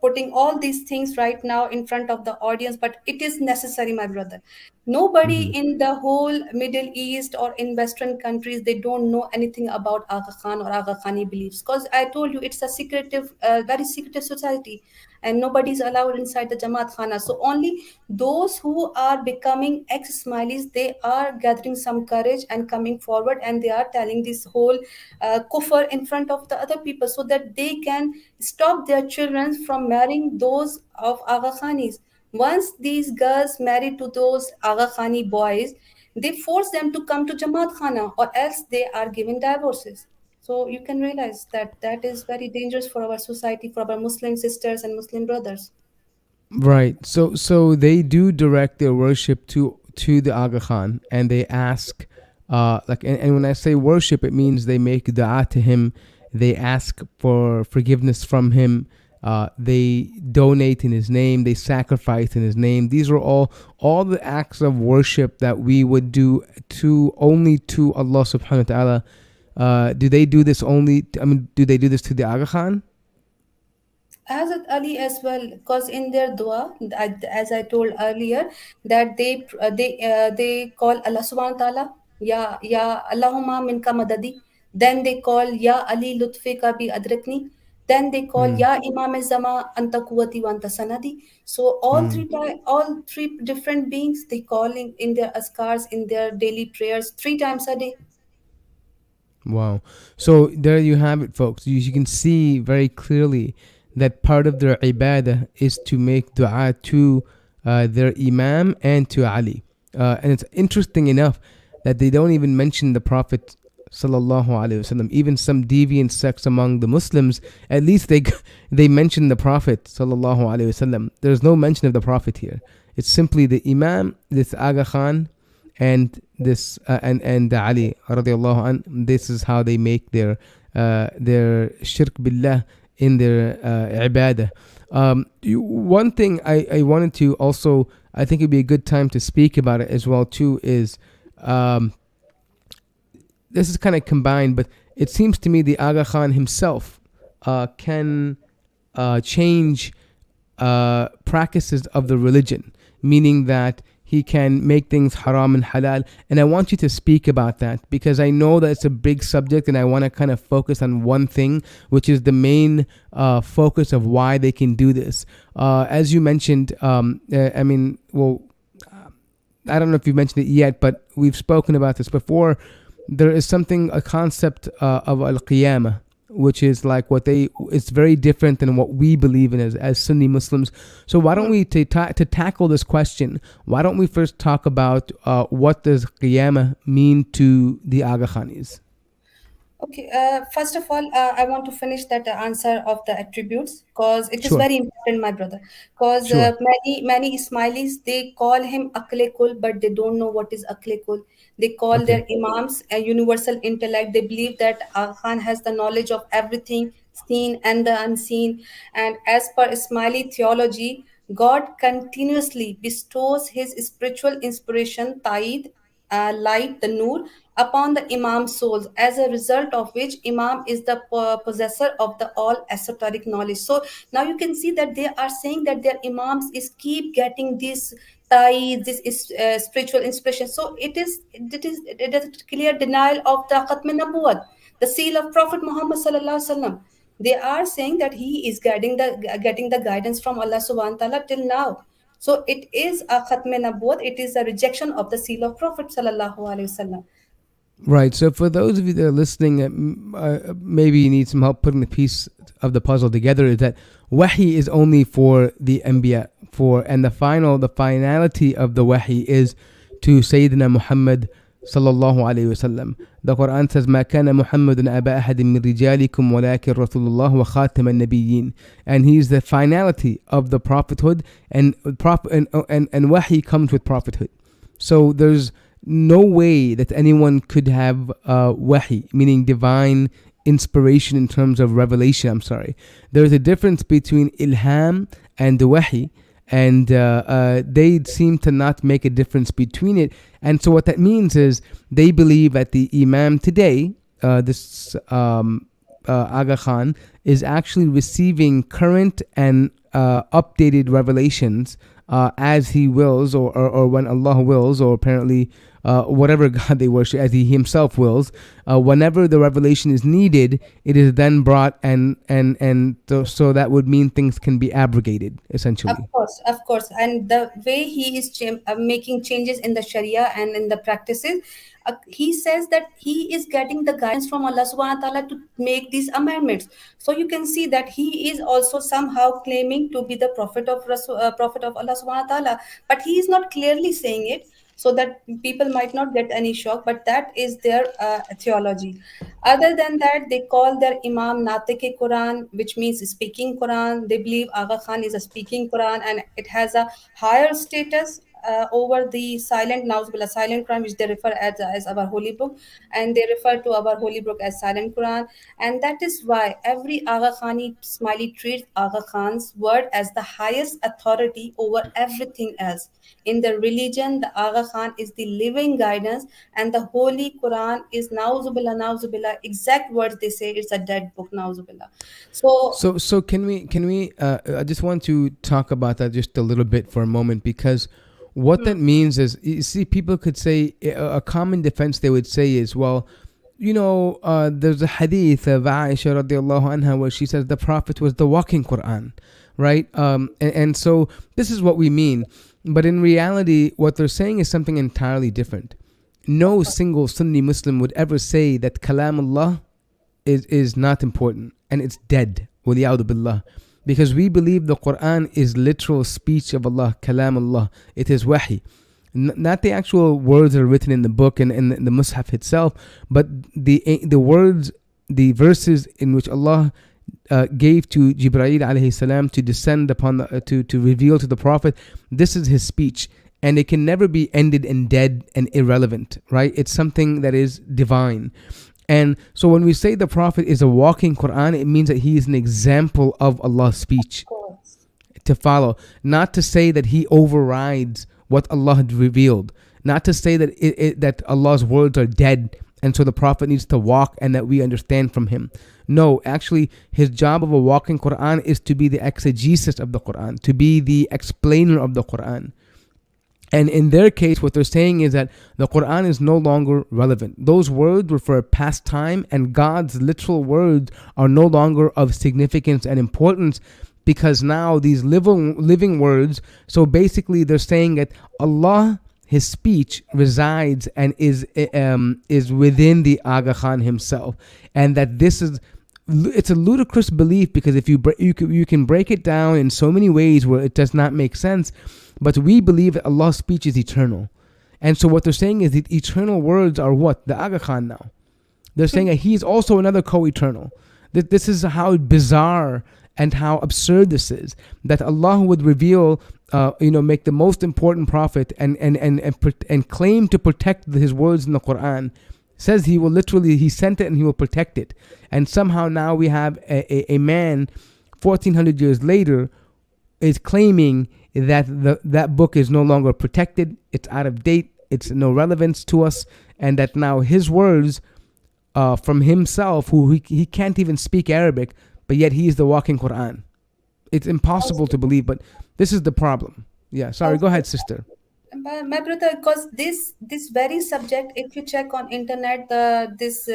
putting all these things right now in front of the audience, but it is necessary, my brother. Nobody
Mm-hmm.
in the whole Middle East or in Western countries, they don't know anything about Aga Khan or Aga Khani beliefs. Because I told you, it's a secretive, very secretive society, and nobody is allowed inside the Jamaat Khana. So only those who are becoming ex-Smileys, they are gathering some courage and coming forward, and they are telling this whole kufr in front of the other people so that they can stop their children from marrying those of Aga Khanis. Once these girls marry to those Aga Khani boys, they force them to come to Jamaat Khana, or else they are given divorces. So you can realize that that is very dangerous for our society, for our Muslim sisters and Muslim brothers.
Right. So they do direct their worship to the Aga Khan, and they ask, like, and when I say worship, it means they make du'a to him. They ask for forgiveness from him. They donate in his name. They sacrifice in his name. These are all the acts of worship that we would do to only to Allah subhanahu wa ta'ala. Do they do this only? I mean, do they do this to the Aga Khan?
Hazrat Ali as well, because in their dua, as I told earlier, that they call Allah Subhanahu wa Taala, Ya Allahumma minka madadi. Then they call Ya Ali lutfi ka bi adrakni. Then they call
Hmm.
Ya Imam Zama anta kuwati wa anta sanadi. So
Hmm.
all three different beings they call in their askars, in their daily prayers, 3 times a day.
Wow. So there you have it, folks. You can see very clearly that part of their ibadah is to make dua to their Imam and to Ali. And it's interesting enough that they don't even mention the Prophet sallallahu alaihi wasallam. Even some deviant sects among the Muslims, at least they mention the Prophet sallallahu alaihi wasallam. There's no mention of the Prophet here. It's simply the Imam, this Aga Khan, and this and Ali radiallahu an. This is how they make their shirk billah in their ibadah. One thing I wanted to also, I think it'd be a good time to speak about it as well too, is this is kind of combined, but it seems to me the Aga Khan himself can change practices of the religion, meaning that he can make things haram and halal. And I want you to speak about that because I know that it's a big subject and I want to kind of focus on one thing, which is the main focus of why they can do this. As you mentioned, I mean, well, I don't know if you've mentioned it yet, but we've spoken about this before. There is something, a concept of al-qiyamah, which is like what they, it's very different than what we believe in as Sunni Muslims. So why don't we, to tackle this question, why don't we first talk about what does Qiyamah mean to the Aga Khanis?
Okay, first of all, I want to finish that answer of the attributes because it is
Sure,
very important, my brother. Because
sure.
many Ismailis, they call him Akle Kul, but they don't know what is Akle Kul. They call
Okay.
their imams a universal intellect. They believe that Aga Khan has the knowledge of everything seen and the unseen. And as per Ismaili theology, God continuously bestows His spiritual inspiration, Taid, light, the Noor, upon the Imam's souls, as a result of which Imam is the possessor of the all esoteric knowledge. So now you can see that they are saying that their Imams is keep getting this ta'i, this is spiritual inspiration. So it is a clear denial of the Khatm Nabuwat, the seal of Prophet Muhammad sallallahu alaihi wasallam. They are saying that he is getting the guidance from Allah subhanahu wa ta'ala till now. So it is a khatm nabuwat, it is a rejection of the seal of Prophet sallallahu alaihi wasallam.
Right. So for those of you that are listening, maybe you need some help putting the piece of the puzzle together. Is that wahi is only for the anbiya, and the finality of the wahi is to Sayyidina Muhammad sallallahu alayhi wasallam. The Quran says, "Ma kana Muhammadun aba ahadin min rijalikum, walakin Rasulullah wa khatam an-nabiyyin." And he is the finality of the prophethood, and wahi comes with prophethood. So there's no way that anyone could have wahi, meaning divine inspiration in terms of revelation. I'm sorry. There's a difference between ilham and the wahi, and they seem to not make a difference between it. And so what that means is they believe that the Imam today, this Aga Khan, is actually receiving current and updated revelations as he wills, or when Allah wills, or apparently whatever God they worship, as he himself wills. Whenever the revelation is needed, it is then brought, and so that would mean things can be abrogated, essentially.
Of course, and the way he is making changes in the Sharia and in the practices, he says that he is getting the guidance from Allah Subhanahu wa Taala to make these amendments. So you can see that he is also somehow claiming to be the prophet of prophet of Allah Subhanahu wa Taala, but he is not clearly saying it, so that people might not get any shock, but that is their theology. Other than that, they call their Imam Natik Quran, which means speaking Quran. They believe Aga Khan is a speaking Quran and it has a higher status over the silent Nauzubillah, silent Quran, which they refer as our holy book, and they refer to our holy book as silent Quran. And that is why every Aga Khani Ismaili treats Aga Khan's word as the highest authority over everything else. In the religion, the Aga Khan is the living guidance, and the Holy Quran is Nauzubillah, exact words they say, it's a dead book, Nauzubillah.
So can we? I just want to talk about that just a little bit for a moment, because what that means is, you see, people could say, a common defense they would say is, well, there's a hadith of Aisha radiallahu anha where she says the Prophet was the walking Quran, right? And so this is what we mean. But in reality, what they're saying is something entirely different. No single Sunni Muslim would ever say that Kalamullah is not important and it's dead. Waliyadu billah. Because we believe the Quran is literal speech of Allah, Kalamullah. It is wahi. Not the actual words that are written in the book and in the Mus'haf itself, but the words, the verses in which Allah gave to Jibreel alayhi salam to descend upon to reveal to the Prophet. This is his speech, and it can never be ended and dead and irrelevant, right? It's something that is divine. And so when we say the Prophet is a walking Quran, it means that he is an example of Allah's speech to follow. Not to say that he overrides what Allah had revealed. Not to say that that Allah's words are dead and so the Prophet needs to walk and that we understand from him. No, actually, his job of a walking Quran is to be the exegesis of the Quran, to be the explainer of the Quran. And in their case, what they're saying is that the Quran is no longer relevant. Those words were for a past time, and God's literal words are no longer of significance and importance, because now these living words, so basically they're saying that Allah, his speech, resides and is within the Aga Khan himself, and that this is it's a ludicrous belief, because if you can break it down in so many ways where it does not make sense. But we believe that Allah's speech is eternal, and so what they're saying is that eternal words are what the Aga Khan now. They're saying that he's also another co-eternal. That this is how bizarre and how absurd this is. That Allah would reveal, make the most important prophet and claim to protect his words in the Quran. Says he sent it and he will protect it. And somehow now we have a man 1400 years later is claiming that that book is no longer protected, it's out of date, it's no relevance to us, and that now his words from himself, who he can't even speak Arabic, but yet he is the walking Quran. It's impossible to believe, but this is the problem. Yeah, sorry, go ahead, sister.
My brother, because this very subject, if you check on internet, this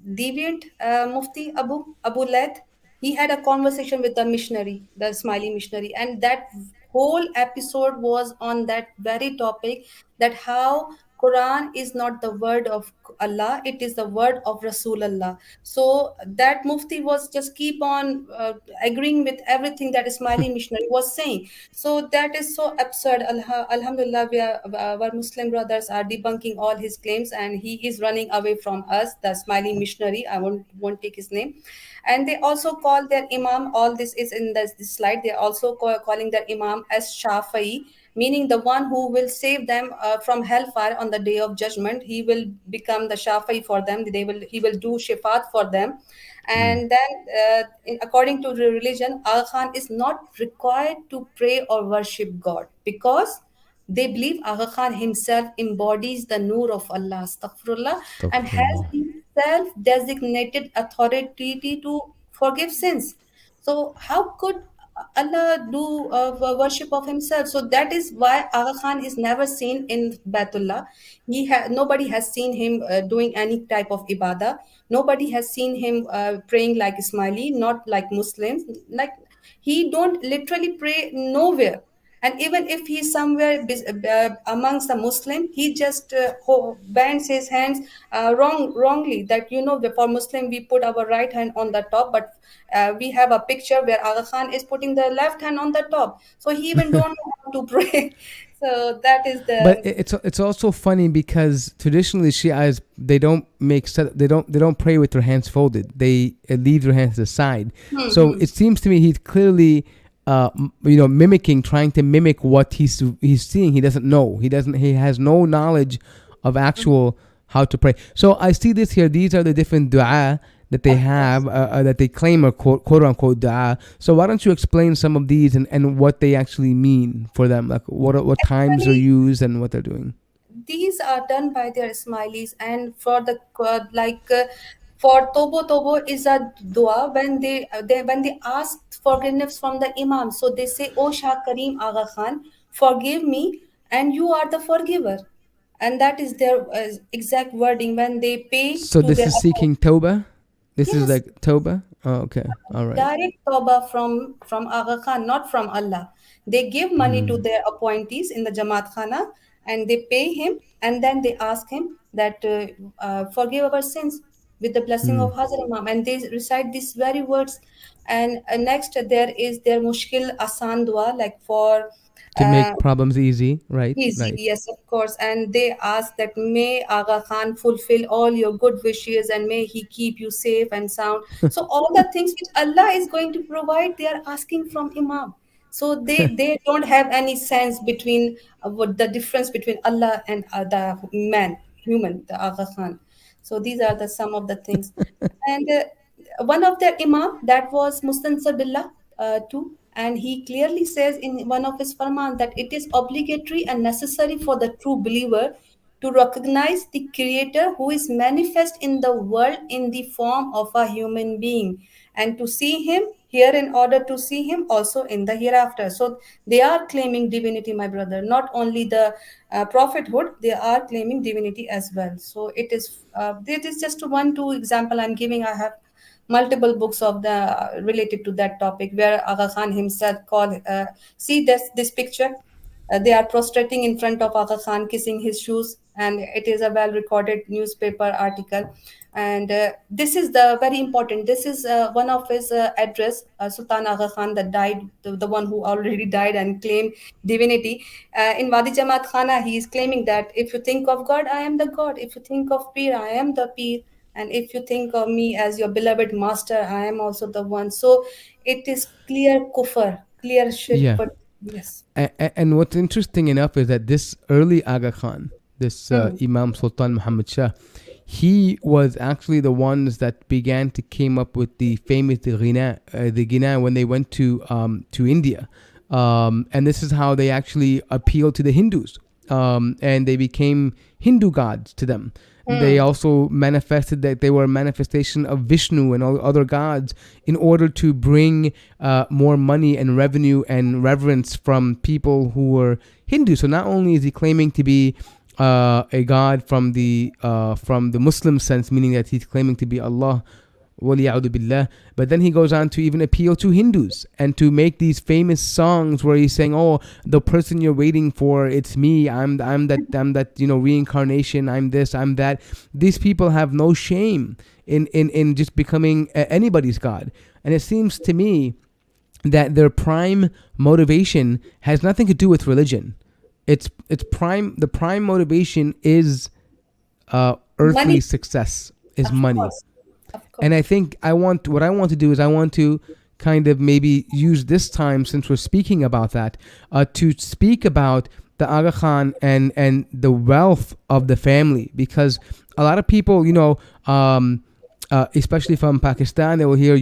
deviant Mufti Abu Laith, he had a conversation with the missionary, the Smiley missionary, and that whole episode was on that very topic, that how Quran is not the word of Allah, it is the word of Rasulullah. So that Mufti was just keep on agreeing with everything that Ismaili missionary was saying. So that is so absurd. Alhamdulillah, our Muslim brothers are debunking all his claims, and he is running away from us. The Ismaili missionary, I won't take his name. And they also call their Imam, all this is in this slide, they're also calling their Imam as Shafi'i, meaning the one who will save them from hellfire on the day of judgment. He will become the Shafi'i for them. He will do shifat for them. And then, according to the religion, Aga Khan is not required to pray or worship God, because they believe Aga Khan himself embodies the Noor of Allah, astaghfirullah, and has
Astaghfirullah.
the self-designated authority to forgive sins. So how could Allah do worship of himself? So that is why Aga Khan is never seen in Baitullah. Nobody has seen him doing any type of ibadah. Nobody has seen him praying like Ismaili, not like Muslims. Like, he don't literally pray nowhere. And even if he's somewhere amongst the Muslim, he just bends his hands wrongly. That, for Muslim we put our right hand on the top, but we have a picture where Aga Khan is putting the left hand on the top. So he even don't know how to pray. So that is
But
the.
it's also funny because traditionally Shias, they don't pray with their hands folded. They leave their hands aside. So
Hmm.
it seems to me he's clearly trying to mimic what he's seeing. He doesn't know. He has no knowledge of actual how to pray. So I see this here. These are the different du'a that they
Of
have,
course.
that they claim are quote unquote du'a. So why don't you explain some of these and what they actually mean for them? Like what times they're
Actually,
used and what they're doing.
these are done by their Ismailis, and for the for Tobo Tobo is a dua when they ask forgiveness from the Imam. So they say, "O Shah Kareem Aga Khan, forgive me, and you are the forgiver." And that is their exact wording when they pay
So
to
this
their.
is seeking tawbah. This is
Yes,
like tawbah. Oh, okay. All right.
direct tawbah from Aga Khan, not from Allah. They give money to their appointees in the Jamaat Khana, and they pay him, and then they ask him that forgive our sins with the blessing of Hazrat Imam, and they recite these very words. And next there is their Mushkil Asan dua, like for
To
uh,
make problems easy, right?
easy,
Right.
yes, of course. And they ask that may Aga Khan fulfill all your good wishes, and may he keep you safe and sound. So all the things which Allah is going to provide, they are asking from Imam. So they don't have any sense between what the difference between Allah and the human, the Aga Khan. So these are the some of the things. And one of their Imam, that was Mustansar Billah too, and he clearly says in one of his farman that it is obligatory and necessary for the true believer to recognize the creator who is manifest in the world in the form of a human being, and to see him here in order to see him also in the hereafter. So they are claiming divinity, my brother, not only the prophethood, they are claiming divinity as well. So it is just one two example I'm giving. I have multiple books of the related to that topic where Aga Khan himself called. See this picture. They are prostrating in front of Aga Khan, kissing his shoes, and it is a well recorded newspaper article. And this is the very important. This is one of his address, Sultan Aga Khan, that died, the one who already died and claimed divinity. In Wadi Jamaat Khana, he is claiming that if you think of God, I am the God. If you think of Peer, I am the Peer. And if you think of me as your beloved master, I am also the one. So it is clear kufr, clear shirk.
Yeah.
But yes.
And what's interesting enough is that this early Aga Khan, this
Hmm.
Imam Sultan Muhammad Shah, he was actually the ones that began to came up with the famous the Gina when they went to India, and this is how they actually appealed to the Hindus, and they became Hindu gods to them. They
Hmm.
also manifested that they were a manifestation of Vishnu and all other gods in order to bring more money and revenue and reverence from people who were Hindu. So not only is he claiming to be a god from the Muslim sense, meaning that he's claiming to be Allah, waliyadu billah, but then he goes on to even appeal to Hindus and to make these famous songs where he's saying, "Oh, the person you're waiting for, it's me. I'm that reincarnation. I'm this. I'm that." These people have no shame in just becoming anybody's god, and it seems to me that their prime motivation has nothing to do with religion. It's prime the prime motivation is earthly
Money,
success, is
of
money.
course. Of
And
course.
I think what I want to do is I want to kind of maybe use this time, since we're speaking about that, to speak about the Aga Khan and the wealth of the family, because a lot of people, especially from Pakistan, they will hear,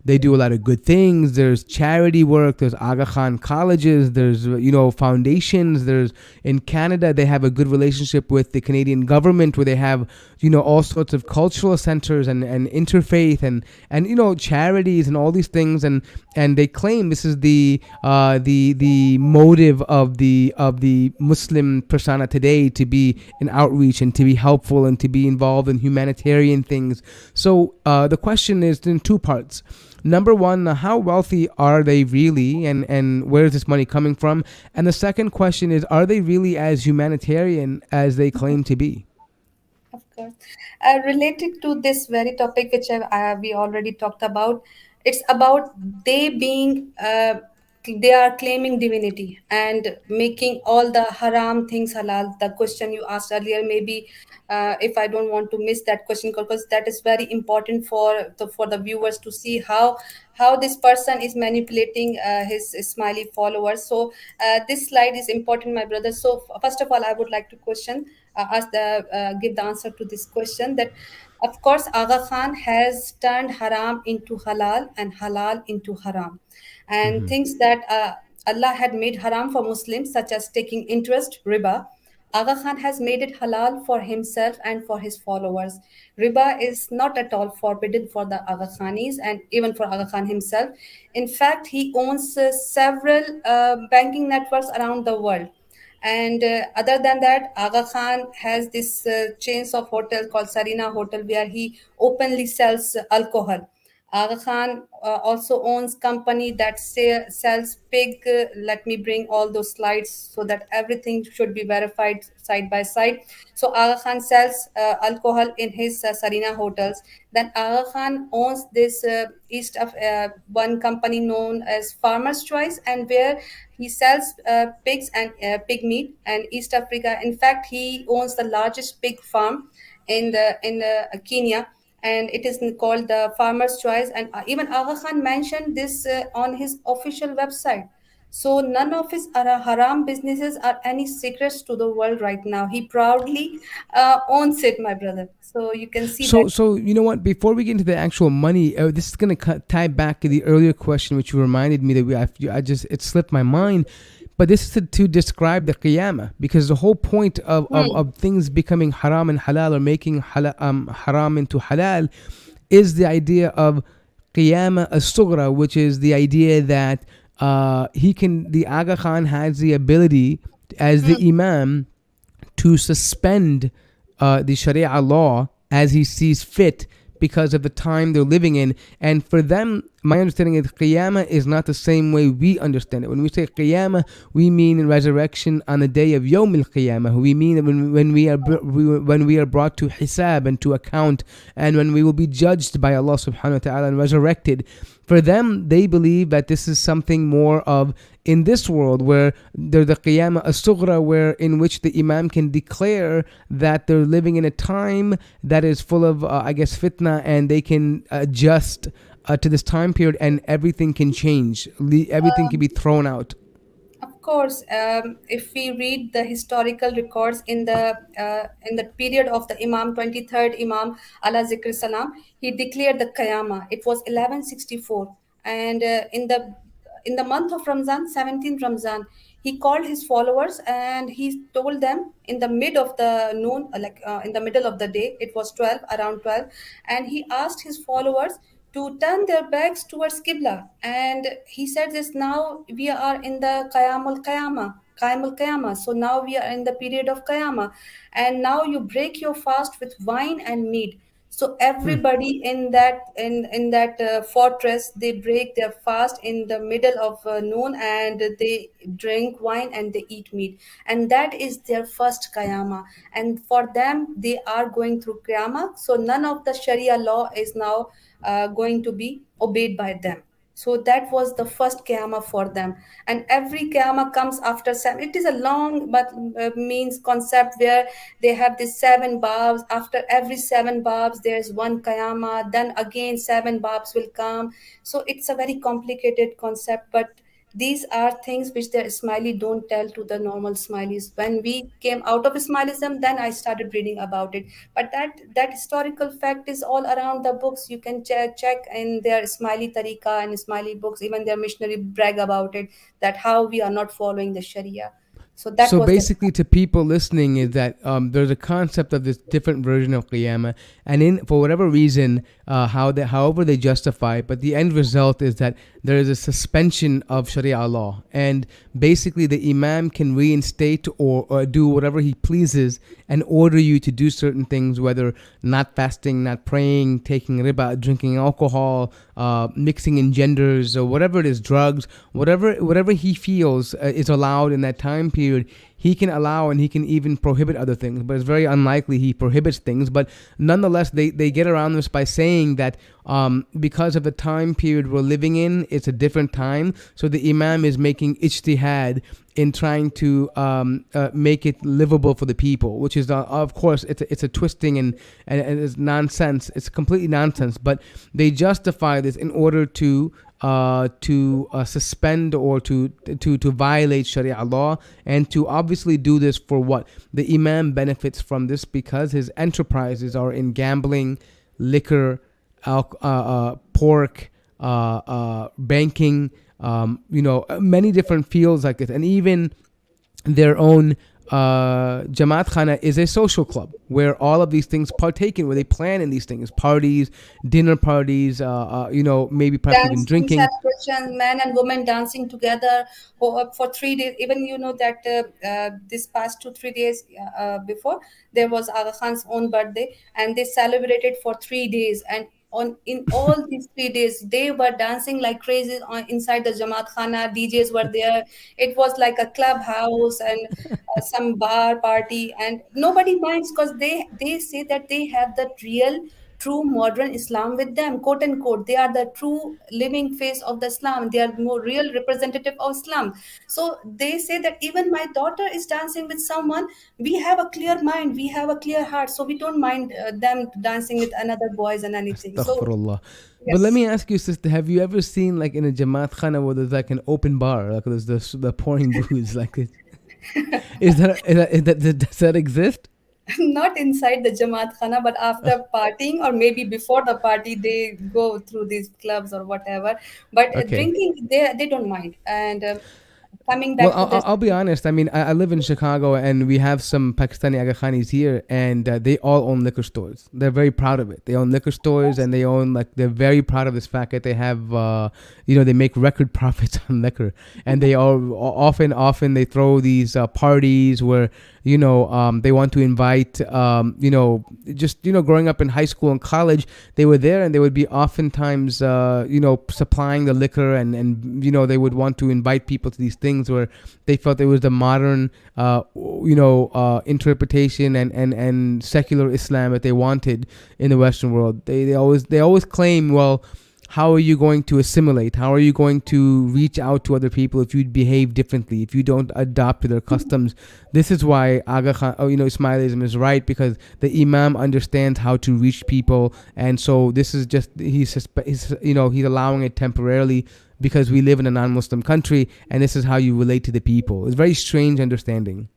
they do a lot of good things. There's charity work. There's Aga Khan colleges. There's, foundations. There's in Canada, they have a good relationship with the Canadian government where they have, all sorts of cultural centers and interfaith and charities and all these things. And they claim this is the motive of the Muslim persona today, to be an outreach and to be helpful and to be involved in humanitarian things. So the question is in two parts. Number one, how wealthy are they really, and where is this money coming from? And the second question is, are they really as humanitarian as they claim to be?
Of course. Related to this very topic, which we already talked about, it's about they being, they are claiming divinity and making all the haram things halal. The question you asked earlier, maybe if I don't want to miss that question, because that is very important for the viewers to see how this person is manipulating his smiley followers. So this slide is important, my brother. So first of all, I would like to give the answer to this question, that of course Aga Khan has turned haram into halal and halal into haram, and things that Allah had made haram for Muslims, such as taking interest, riba. Aga Khan has made it halal for himself and for his followers. Riba is not at all forbidden for the Aga Khanis and even for Aga Khan himself. In fact, he owns several banking networks around the world. And other than that, Aga Khan has this chains of hotels called Sarina Hotel, where he openly sells alcohol. Aga Khan also owns company that sells pig. Let me bring all those slides so that everything should be verified side by side. So Aga Khan sells alcohol in his Sarina hotels. Then Aga Khan owns this east of one company known as Farmer's Choice, and where he sells pigs and pig meat and East Africa. In fact, he owns the largest pig farm in Kenya, and it is called the Farmer's Choice. And even Aga Khan mentioned this on his official website. So none of his haram businesses are any secrets to the world right now. He proudly owns it, my brother. So you can see that.
So you know what? Before we get into the actual money, this is gonna tie back to the earlier question, which you reminded me that I just it slipped my mind. But this is to describe the qiyamah, because the whole point
Hmm.
of things becoming haram and halal, or making haram into halal, is the idea of qiyamah as-sughra, which is the idea that the Aga Khan has the ability as the
Hmm.
imam to suspend the Sharia law as he sees fit, because of the time they're living in. And for them, my understanding is Qiyamah is not the same way we understand it. When we say Qiyamah, we mean resurrection on the day of Yawm al-Qiyamah. We mean when we are brought to Hisab and to account, and when we will be judged by Allah subhanahu wa ta'ala and resurrected. For them, they believe that this is something more of in this world, where there's the Qiyamah as-Sughra, where in which the Imam can declare that they're living in a time that is full of, fitna, and they can adjust to this time period, and everything can change. Everything can be thrown out.
Of course, if we read the historical records in the period of the Imam 23rd Imam Allah Zikr Salam, he declared the Qiyamah. It was 1164, and in the month of Ramzan, 17th Ramzan, he called his followers and he told them in the mid of the noon, in the middle of the day, it was 12, around 12, and he asked his followers to turn their backs towards Qibla. And he said this, now we are in the Qiyamul Qiyamah. Qiyamul Qiyamah. So now we are in the period of Qiyamah. And now you break your fast with wine and meat. So everybody in that fortress, they break their fast in the middle of noon, and they drink wine and they eat meat, and that is their first qiyamah. And for them, they are going through qiyamah. So none of the Sharia law is now going to be obeyed by them. So that was the first qiyamah for them. And every qiyamah comes after seven. It is a long but means concept where they have these seven babs. After every seven babs, there's one qiyamah. Then again, seven babs will come. So it's a very complicated concept, but these are things which the Ismaili don't tell to the normal Ismailis. When we came out of Ismailism, then I started reading about it. But that historical fact is all around the books. You can check in their Ismaili Tariqa and Ismaili books. Even their missionary brag about it, that how we are not following the Sharia. So that
So
was the
basically, to people listening, is that there's a concept of this different version of Qiyamah, and in for whatever reason, however they justify it, but the end result is that there is a suspension of Sharia law, and basically the Imam can reinstate or do whatever he pleases and order you to do certain things, whether not fasting, not praying, taking riba, drinking alcohol, mixing in genders, or whatever it is, drugs, whatever he feels is allowed in that time period. He can allow, and he can even prohibit other things, but it's very unlikely he prohibits things. But nonetheless, they get around this by saying that because of the time period we're living in, it's a different time. So the Imam is making ijtihad in trying to make it livable for the people, which is, of course, it's a twisting and it's nonsense. It's completely nonsense. But they justify this in order to suspend or to violate Sharia law, and to obviously do this for what? The Imam benefits from this because his enterprises are in gambling, liquor, pork, banking, many different fields like this. And even their own Jamaat Khana is a social club where all of these things partake in, where they plan in these things, parties, dinner parties, maybe perhaps even
dancing
drinking.
celebrations, men and women dancing together for 3 days. Even that this past 2-3 days before, there was Aga Khan's own birthday, and they celebrated for 3 days. And in all these 3 days, they were dancing like crazy inside the Jamaat Khana. DJs were there. It was like a clubhouse and some bar party, and nobody minds, because they say that they have the real true modern Islam with them, quote unquote. They are the true living face of the Islam. They are more real representative of Islam. So they say that even my daughter is dancing with someone. We have a clear mind, we have a clear heart, so we don't mind them dancing with another boys and anything. So
Astaghfirullah. But let
yes.
me ask you, sister, have you ever seen like in a Jamaat Khana where there's like an open bar, like there's the pouring booze, like it? Does that exist?
Not inside the Jamaat Khana, but after partying, or maybe before the party, they go through these clubs or whatever. But
Okay.
drinking, they don't mind. And Coming
Well,
back to this.
I'll be honest. I mean, I live in Chicago, and we have some Pakistani Aga Khanis here, and they all own liquor stores. They're very proud of it. They own liquor stores, and they own like they're very proud of this fact that they have, they make record profits on liquor, and they all often they throw these parties where they want to invite, just growing up in high school and college, they were there, and they would be oftentimes, supplying the liquor, and they would want to invite people to these things where they felt it was the modern, interpretation and secular Islam that they wanted in the Western world. They always claim, well, how are you going to assimilate? How are you going to reach out to other people if you behave differently, if you don't adopt to their customs? This is why Aga Khan, Ismailism is right, because the Imam understands how to reach people, and so this is just he's allowing it temporarily because we live in a non-Muslim country, and this is how you relate to the people. It's a very strange understanding.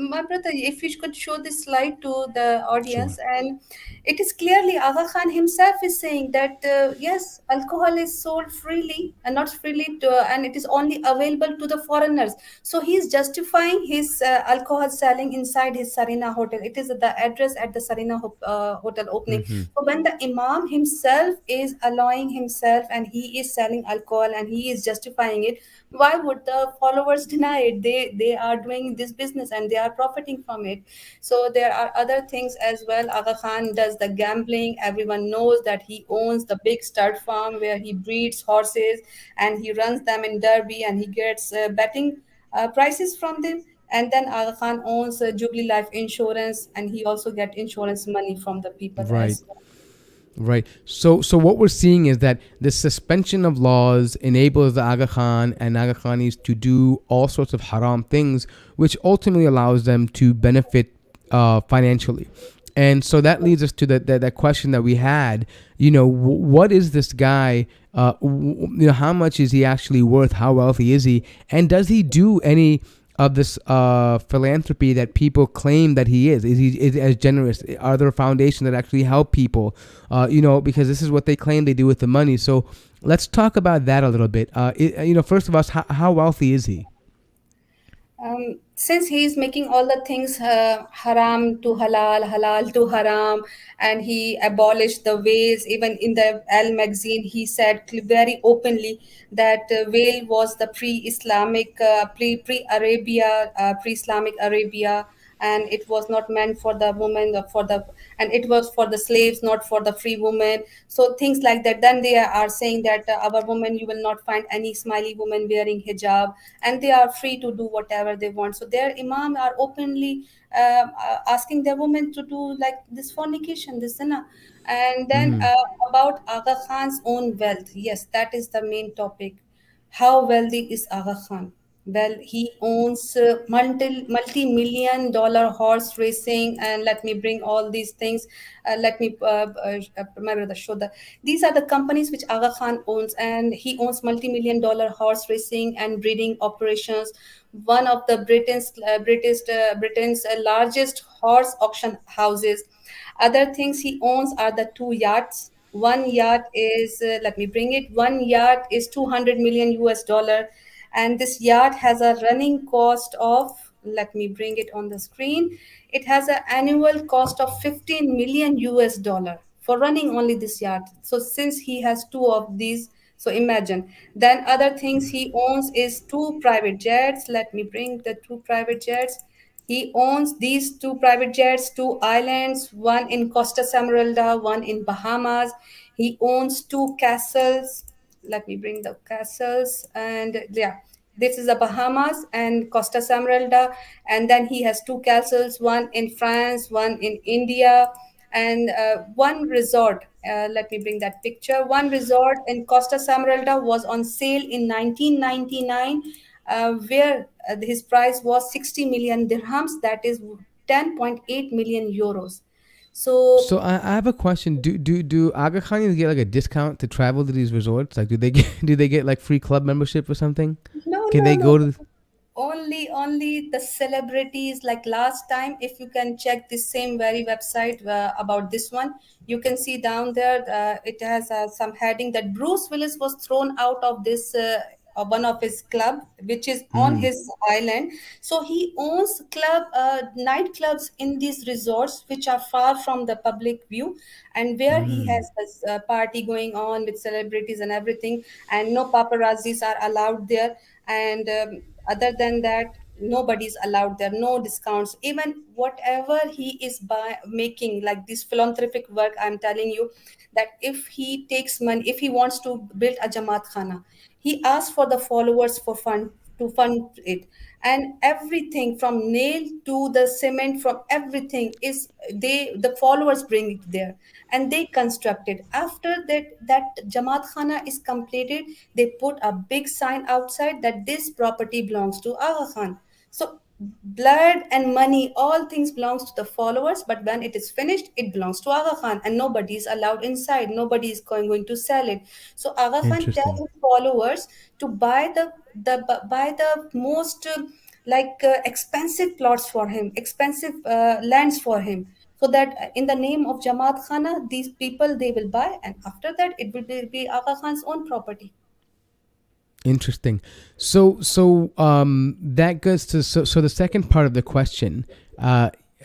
My brother, if you could show this slide to the
Sure.
audience, and it is clearly Aga Khan himself is saying that yes, alcohol is sold freely and not freely and it is only available to the foreigners. So he is justifying his alcohol selling inside his Sarina hotel. It is the address at the Sarina hotel opening.
Mm-hmm.
So when the Imam himself is allowing himself and he is selling alcohol and he is justifying it, why would the followers deny it? They are doing this business and they are profiting from it. So there are other things as well. Aga Khan does the gambling. Everyone knows that he owns the big stud farm where he breeds horses and he runs them in Derby and he gets betting prices from them. And then Aga Khan owns Jubilee Life Insurance and he also get insurance money from the people
Right.
as well.
Right. So what we're seeing is that the suspension of laws enables the Aga Khan and Aga Khanis to do all sorts of haram things, which ultimately allows them to benefit financially. And so that leads us to that question that we had. What is this guy? How much is he actually worth? How wealthy is he? And does he do any of this philanthropy that people claim that he is? Is he as generous? Are there foundations that actually help people? Because this is what they claim they do with the money. So let's talk about that a little bit. First of all, how wealthy is he?
Since he is making all the things haram to halal, halal to haram, and he abolished the veils, even in the Al magazine, he said very openly that veil was the pre-Islamic, pre-Arabia, pre-Islamic Arabia, and it was not meant for the woman, and it was for the slaves, not for the free woman. So things like that. Then they are saying that our women, you will not find any smiley woman wearing hijab, and they are free to do whatever they want. So their imam are openly asking their women to do like this fornication, this zina. And then
Mm-hmm.
about Aga Khan's own wealth, yes, that is the main topic. How wealthy is Aga Khan? Well, he owns multi-million dollar horse racing, and let me bring all these things. Let me, my brother, show the. These are the companies which Aga Khan owns, and he owns multi-million dollar horse racing and breeding operations. One of the Britain's largest horse auction houses. Other things he owns are the two yachts. One yacht is, let me bring it, one yacht is 200 million US dollar. And this yacht has a running cost of, let me bring it on the screen. It has an annual cost of 15 million US dollar for running only this yacht. So since he has two of these, so imagine. Then other things he owns is two private jets. Let me bring the two private jets. He owns these two private jets, two islands, one in Costa Smeralda, one in Bahamas. He owns two castles. Let me bring the castles. And yeah, this is the Bahamas and Costa Smeralda. And then he has two castles, one in France, one in India, and one resort. Let me bring that picture. One resort in Costa Smeralda was on sale in 1999, where his price was 60 million dirhams, that is 10.8 million euros. So
So I have a question. Do Aga Khanis get like a discount to travel to these resorts? Like, do they get do they get like free club membership or something?
no,
Can
no,
they
no.
go to?
Only the celebrities, like last time, if you can check this same very website about this one, you can see down there it has some heading that Bruce Willis was thrown out of this one of his club, which is on
Mm-hmm.
his island. So he owns nightclubs in these resorts, which are far from the public view, and where he
Mm.
has this party going on with celebrities and everything, and no paparazzis are allowed there. And other than that, nobody's allowed there, no discounts, even whatever he is making, like this philanthropic work. I'm telling you that if he takes money, if he wants to build a Jamaat Khana, he asks for the followers for fund to fund it, and everything from nail to the cement, from everything is, the followers bring it there, and they construct it. After that Jamaat Khana is completed, they put a big sign outside that this property belongs to Aga Khan. So blood and money, all things belongs to the followers, but when it is finished, it belongs to Aga Khan, and nobody is allowed inside, nobody is going to sell it. So Aga Khan tells
Interesting.
his followers to buy the most expensive plots for him, expensive lands for him, so that in the name of Jamaat Khana, these people they will buy, and after that it will be Aga Khan's own property.
Interesting. That goes to so the second part of the question.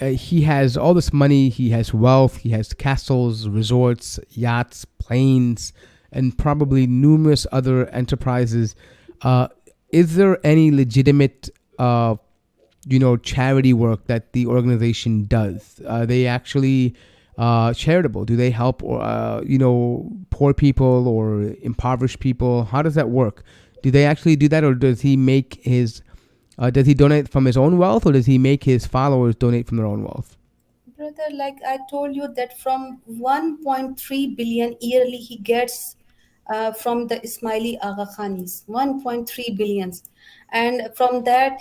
He has all this money. He has wealth. He has castles, resorts, yachts, planes, and probably numerous other enterprises. Uh, is there any legitimate, charity work that the organization does? Are they actually charitable? Do they help, poor people or impoverished people? How does that work? Do they actually do that, or does he make his? Does he donate from his own wealth, or does he make his followers donate from their own wealth?
Brother, like I told you that from 1.3 billion yearly he gets from the Ismaili Agha Khanis, 1.3 billions, and from that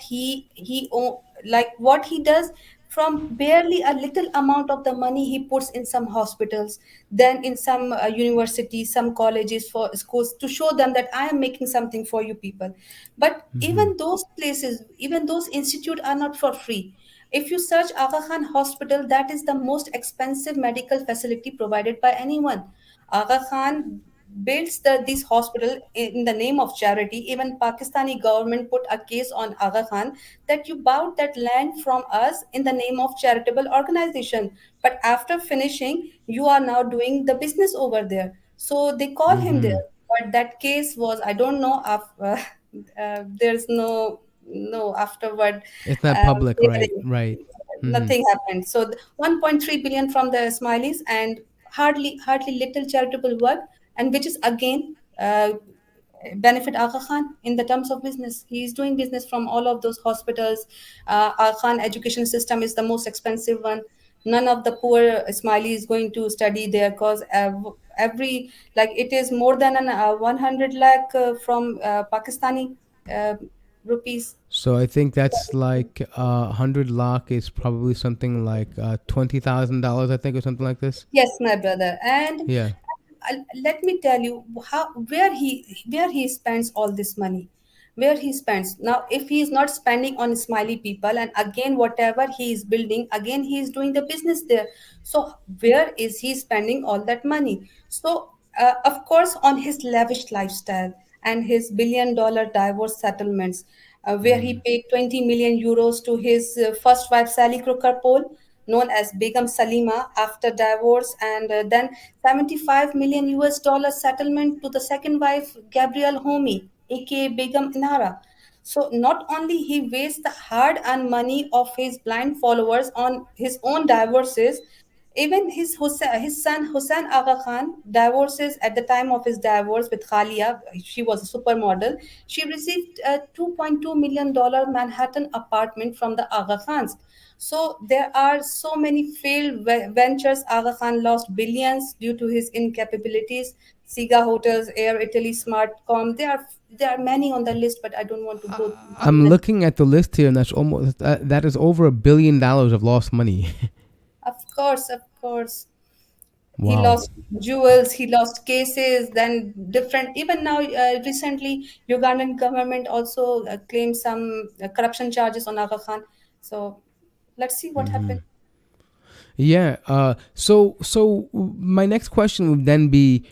like what he does, from barely a little amount of the money he puts in some hospitals, then in some universities, some colleges, for schools, to show them that I am making something for you people. But
Mm-hmm.
even those places, even those institutes are not for free. If you search Aga Khan Hospital, that is the most expensive medical facility provided by anyone. Aga Khan builds this hospital in the name of charity. Even Pakistani government put a case on Aga Khan that you bought that land from us in the name of charitable organization. But after finishing, you are now doing the business over there. So they call him
Mm-hmm.
there. But that case was, I don't know, there's no afterward
It's not public, right?
hearing.
Right. Mm-hmm.
Nothing happened. So 1.3 billion from the Smileys, and hardly little charitable work, and which is again benefit Aga Khan in the terms of business. He is doing business from all of those hospitals. Aga Khan education system is the most expensive one. None of the poor Ismaili is going to study there, because every, like, it is more than 100 lakh from Pakistani uh, rupees.
So I think that's like 100 lakh is probably something like $20,000, I think, or something like this.
Yes, my brother. And
Yeah.
let me tell you how where he spends all this money. Where he spends now, if he is not spending on Smiley people, and again whatever he is building, again he is doing the business there. So where is he spending all that money? So of course on his lavish lifestyle and his billion-dollar divorce settlements, where he paid 20 million euros to his first wife Sally Crocker Pole, known as Begum Salima, after divorce, and then 75 million US dollar settlement to the second wife Gabrielle Homi, aka Begum Inara. So not only he wastes the hard-earned money of his blind followers on his own divorces, even his son Hussein Aga Khan divorces at the time of his divorce with Khalia. She was a supermodel. She received a $2.2 million Manhattan apartment from the Aga Khans. So there are so many failed ventures. Aga Khan lost billions due to his incapabilities. Siga Hotels, Air Italy, Smartcom. There are many on the list, but I don't want to go through
I'm
them.
looking at the list here, and that's almost that is over $1 billion of lost money.
Of course. He
Wow.
lost jewels, he lost cases, then different. Even now, recently, Ugandan government also claimed some corruption charges on Aga Khan. So let's see what
Hmm.
happens.
Yeah. My next question would then be: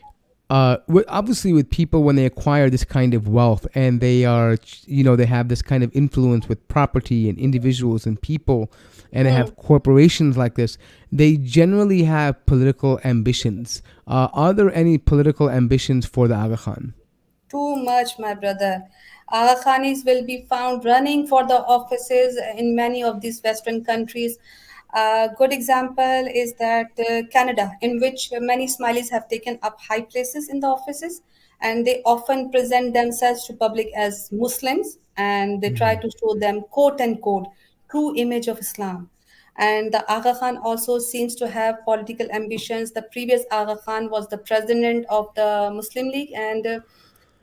obviously with people when they acquire this kind of wealth and they are, they have this kind of influence with property and individuals and people, and they have corporations like this, they generally have political ambitions. Are there any political ambitions for the Aga Khan?
Too much, my brother. Aga Khanis will be found running for the offices in many of these Western countries. A good example is that Canada, in which many Smileys have taken up high places in the offices, and they often present themselves to public as Muslims, and they try to show them quote unquote true image of Islam. And the Aga Khan also seems to have political ambitions. The previous Aga Khan was the president of the Muslim League, and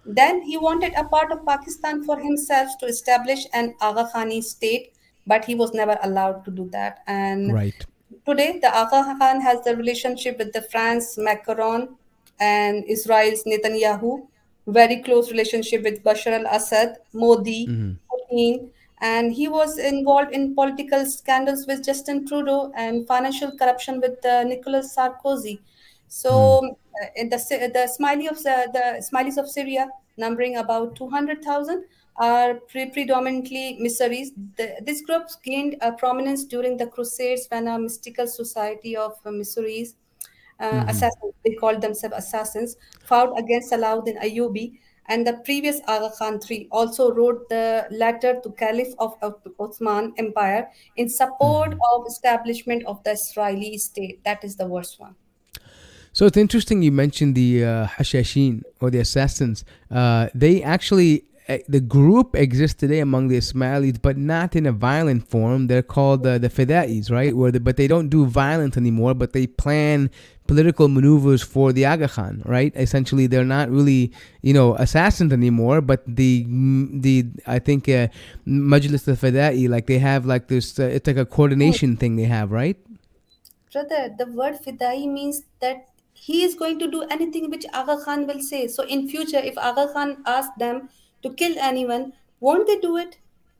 then he wanted a part of Pakistan for himself to establish an Aga Khani state, but he was never allowed to do that. And
Right.
today, the Aga Khan has the relationship with the France Macron and Israel's Netanyahu, very close relationship with Bashar al-Assad, Modi, Putin, and he was involved in political scandals with Justin Trudeau and financial corruption with Nicolas Sarkozy. So, in the the Smileys of Syria, numbering about 200,000, are predominantly Missouri's. These groups gained prominence during the Crusades when a mystical society of Missouri's assassins, they called themselves assassins, fought against Alauddin Ayyubi. And the previous Aga Khan III also wrote the letter to Caliph of Ottoman Empire in support of establishment of the Israeli state. That is the worst one.
So it's interesting you mentioned the Hashashin or the assassins. They actually, the group exists today among the Ismailis, but not in a violent form. They're called the Fida'is, right? But they don't do violence anymore, but they plan political maneuvers for the Aga Khan, right? Essentially, they're not really, assassins anymore, but the I think Majlis al-Fida'i, like they have like this, it's like a coordination thing they have, right?
Brother, the word Fidai means that he is going to do anything which Aga Khan will say. So in future, if Aga Khan asks them to kill anyone, won't they do it?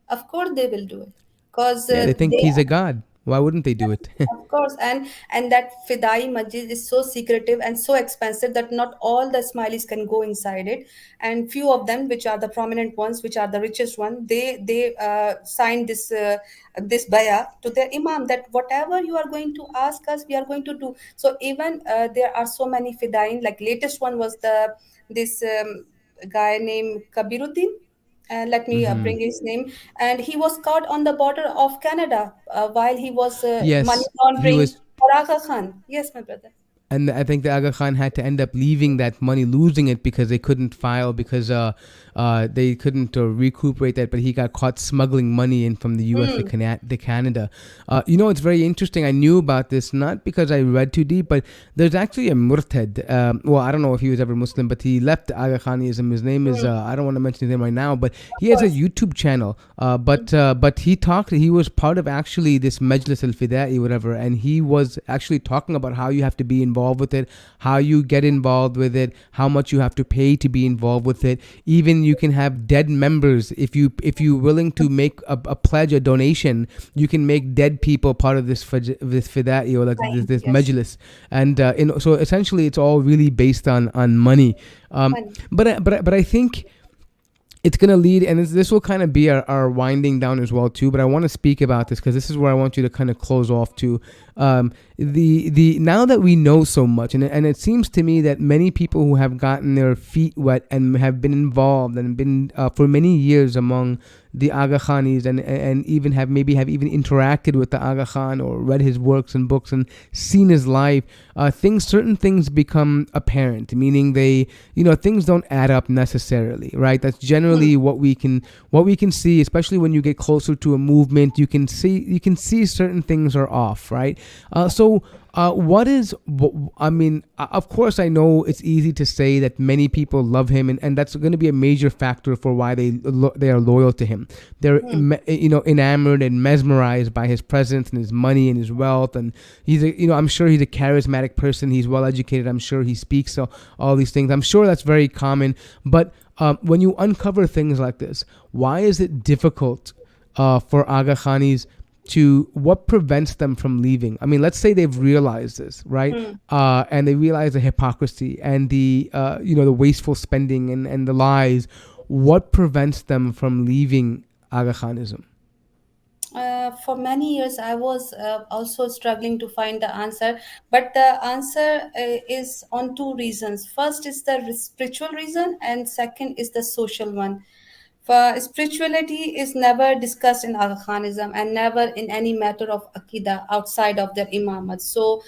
Of course they will do it. Because
Yeah, they think
they
he's a god. Why wouldn't they do it?
of course, and that Fidai Masjid is so secretive and so expensive that not all the Smileys can go inside it. And few of them, which are the prominent ones, which are the richest one, they signed this bayah to their imam that whatever you are going to ask us, we are going to do. So even there are so many Fidain. Like latest one was this guy named Kabiruddin. Let me bring his name. And he was caught on the border of Canada while he was money
Yes, he
laundering
was,
for Aga Khan. Yes, my brother.
and I think the Aga Khan had to end up leaving that money, losing it because they couldn't file because they couldn't recuperate that. But he got caught smuggling money in from the U.S. to Canada. It's very interesting. I knew about this not because I read too deep, but there's actually a murtad. Well, I don't know if he was ever Muslim, but he left Aga Khanism. His name is I don't want to mention his name right now, but he has a YouTube channel. But he talked. He was part of actually this Majlis al-Fida'i, whatever, and he was actually talking about how you have to be involved with it, how you get involved with it, how much you have to pay to be involved with it. Even you can have dead members if you're willing to make a pledge, a donation. You can make dead people part of this Fida'i or like
Right.
this
Yes.
Majlis, and so essentially it's all really based on money.
Money.
But I think it's going to lead, and this will kind of be our winding down as well too, but I want to speak about this because this is where I want you to kind of close off to. The now that we know so much, and it seems to me that many people who have gotten their feet wet and have been involved and been for many years among the Aga Khanis and even have even interacted with the Aga Khan or read his works and books and seen his life, certain things become apparent, meaning things don't add up necessarily, right? That's generally what we can see, especially when you get closer to a movement. You can see certain things are off, right? Of course, I know it's easy to say that many people love him, and that's going to be a major factor for why they are loyal to him. They're enamored and mesmerized by his presence and his money and his wealth, and I'm sure he's a charismatic person. He's well educated. I'm sure he speaks all these things. I'm sure that's very common. But when you uncover things like this, why is it difficult for Aga Khanis to what prevents them from leaving. I mean, let's say they've realized this, right?
Hmm.
And they realize the hypocrisy and the the wasteful spending and the lies. What prevents them from leaving Aga Khanism?
For many years, I was also struggling to find the answer, but the answer is on two reasons. First is the spiritual reason, and second is the social one. For spirituality is never discussed in Aga Khanism and never in any matter of Aqidah outside of their imamat. So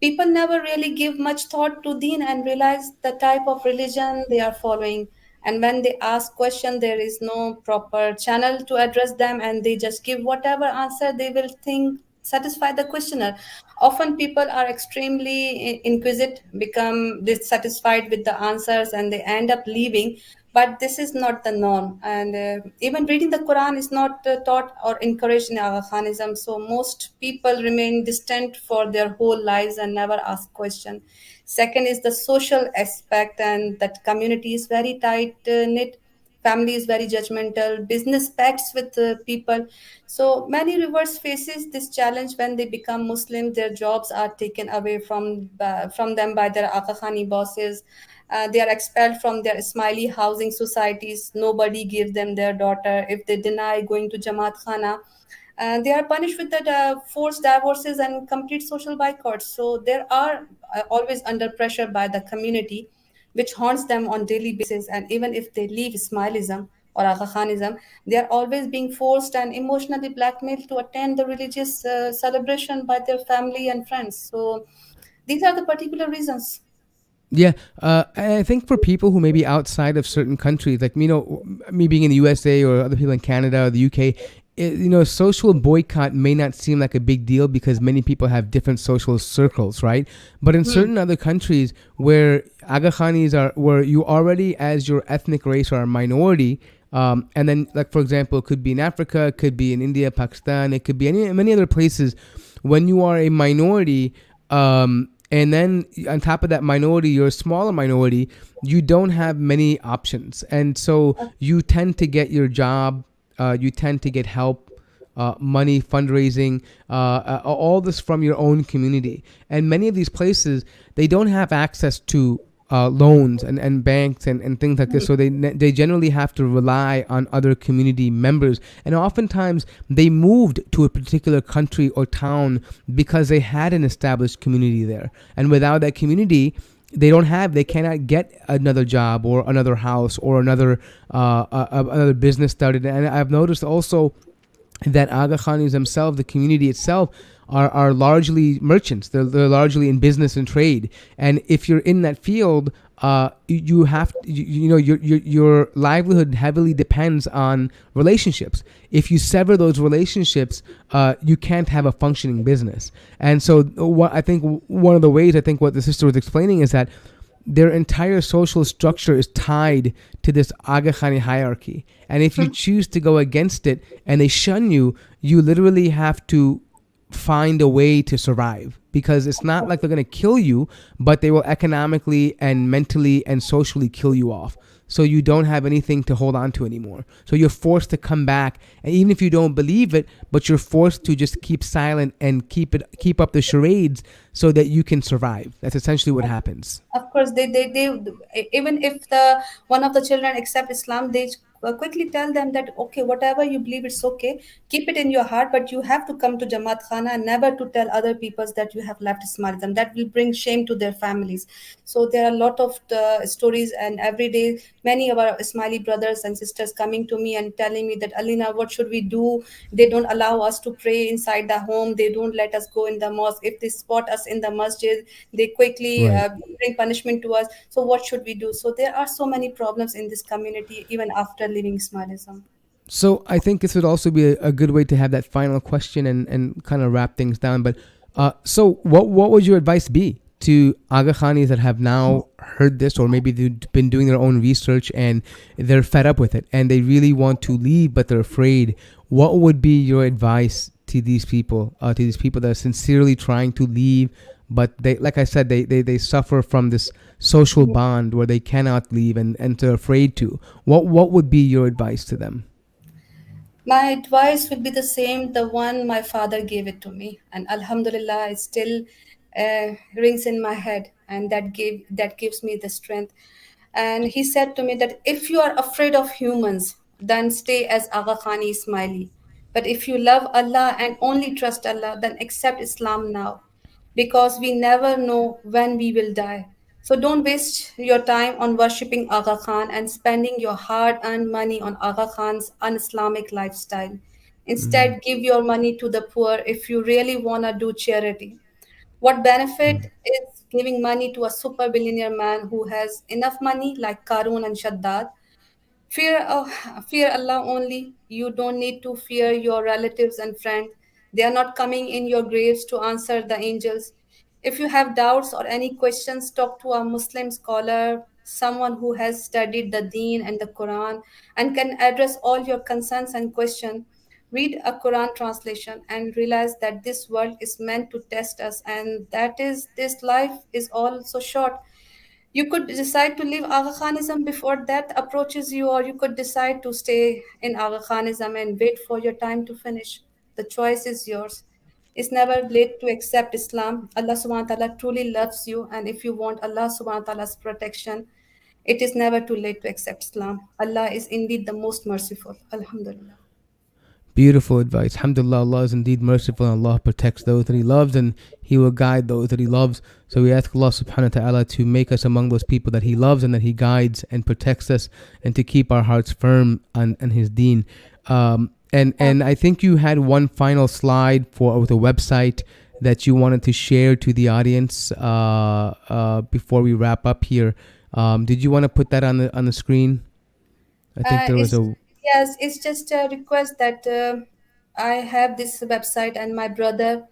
people never really give much thought to deen and realize the type of religion they are following. And when they ask question, there is no proper channel to address them, and they just give whatever answer they will think satisfy the questioner. Often people are extremely inquisitive, become dissatisfied with the answers, and they end up leaving. But this is not the norm, and even reading the Quran is not taught or encouraged in Aga Khanism. So most people remain distant for their whole lives and never ask question. Second is the social aspect, and that community is very tight knit. Family is very judgmental. Business pacts with people. So many rivers faces this challenge when they become Muslim. Their jobs are taken away from them by their Aga Khani bosses. They are expelled from their Ismaili housing societies. Nobody gives them their daughter if they deny going to Jamaat Khana. They are punished with the forced divorces and complete social boycotts. So they are always under pressure by the community, which haunts them on daily basis. And even if they leave Ismailism or Aga Khanism, they are always being forced and emotionally blackmailed to attend the religious celebration by their family and friends. So these are the particular reasons.
Yeah, and I think for people who may be outside of certain countries, like me being in the USA or other people in Canada or the UK, social boycott may not seem like a big deal because many people have different social circles, right? But in
Hmm.
certain other countries where Aga Khanis are, where you already as your ethnic race are a minority, and then like for example, it could be in Africa, it could be in India, Pakistan, it could be many other places. When you are a minority, and then on top of that minority, you're a smaller minority, you don't have many options, and so you tend to get your job, you tend to get help, money, fundraising, all this from your own community. And many of these places, they don't have access to loans and banks and things like this. So they generally have to rely on other community members. And oftentimes they moved to a particular country or town because they had an established community there. And without that community, they cannot get another job or another house or another business started. And I've noticed also that Aga Khanis themselves, the community itself, are largely merchants. They're largely in business and trade. And if you're in that field, you have your livelihood heavily depends on relationships. If you sever those relationships, you can't have a functioning business. And so, what I think one of the ways I think what the sister was explaining is that their entire social structure is tied to this Aga Khani hierarchy. And if you choose to go against it and they shun you, you literally have to find a way to survive, because it's not like they're going to kill you, but they will economically and mentally and socially kill you off. So you don't have anything to hold on to anymore. So you're forced to come back, and even if you don't believe it, but you're forced to just keep silent and keep up the charades so that you can survive. That's essentially what happens.
Of course, they even if the one of the children accept Islam, they quickly tell them that okay, whatever you believe, it's okay. Keep it in your heart, but you have to come to Jamaat Khana and never to tell other peoples that you have left Ismailism. That will bring shame to their families. So there are a lot of stories, and every day many of our Ismaili brothers and sisters coming to me and telling me that Alina, what should we do? They don't allow us to pray inside the home. They don't let us go in the mosque. If they spot us in the masjid, they quickly
Right.
bring punishment to us. So what should we do? So there are so many problems in this community even after leaving Ismailism.
So I think this would also be a good way to have that final question and kind of wrap things down. But so what would your advice be to Aga Khanis that have now heard this, or maybe they've been doing their own research and they're fed up with it and they really want to leave but they're afraid? What would be your advice to these people that are sincerely trying to leave, but they, like I said, they suffer from this social bond where they cannot leave and they're afraid to? What would be your advice to them?
My advice will be the same, the one my father gave it to me, and Alhamdulillah, it still rings in my head, and that gives me the strength. And he said to me that if you are afraid of humans, then stay as Aga Khani Ismaili. But if you love Allah and only trust Allah, then accept Islam now, because we never know when we will die. So don't waste your time on worshipping Aga Khan and spending your hard earned money on Aga Khan's un Islamic lifestyle.
Mm,
Instead, give your money to the poor if you really want to do charity. What benefit
mm,
is giving money to a super billionaire man who has enough money like Karun and Shaddad? Fear Allah only. You don't need to fear your relatives and friends. They are not coming in your graves to answer the angels. If you have doubts or any questions, talk to a Muslim scholar, someone who has studied the Deen and the Quran and can address all your concerns and questions. Read a Quran translation and realize that this world is meant to test us, and that is this life is also short. You could decide to leave Aga Khanism before death approaches you, or you could decide to stay in Aga Khanism and wait for your time to finish. The choice is yours. It's never late to accept Islam. Allah subhanahu wa ta'ala truly loves you, and if you want Allah subhanahu wa ta'ala's protection, it is never too late to accept Islam. Allah is indeed the most merciful. Alhamdulillah.
Beautiful advice. Alhamdulillah, Allah is indeed merciful and Allah protects those that He loves and He will guide those that He loves. So we ask Allah subhanahu wa ta'ala to make us among those people that He loves and that He guides and protects us and to keep our hearts firm on His deen. And I think you had one final slide for the website that you wanted to share to the audience before we wrap up here. Did you want to put that on the screen? I think there was
It's
a.
yes, it's just a request that I have this website and my brother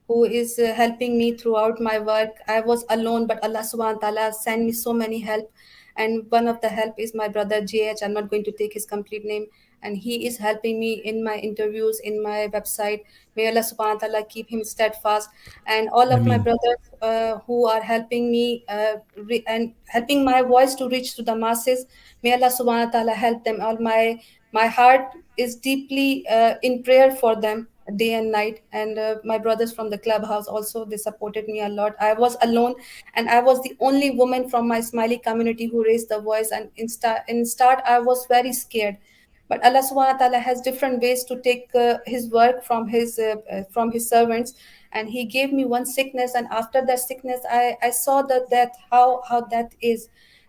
who is helping me throughout my work. I was alone, but Allah subhanahu wa ta'ala sent me so many help. And one of the help is my brother JH. I'm not going to take his complete name. And he is helping me in my interviews, in my website. May Allah subhanahu wa ta'ala keep him steadfast. And all of my
Ameen.
brothers who are helping me and helping my voice to reach to the masses. May Allah subhanahu wa ta'ala help them. All my heart is deeply in prayer for them day and night. And my brothers from the clubhouse also, they supported me a lot. I was alone, and I was the only woman from my Smiley community who raised the voice. And in start I was very scared, but Allah subhanahu wa ta'ala has different ways to take his work from his servants. And he gave me one sickness, and after that sickness I saw that how that is.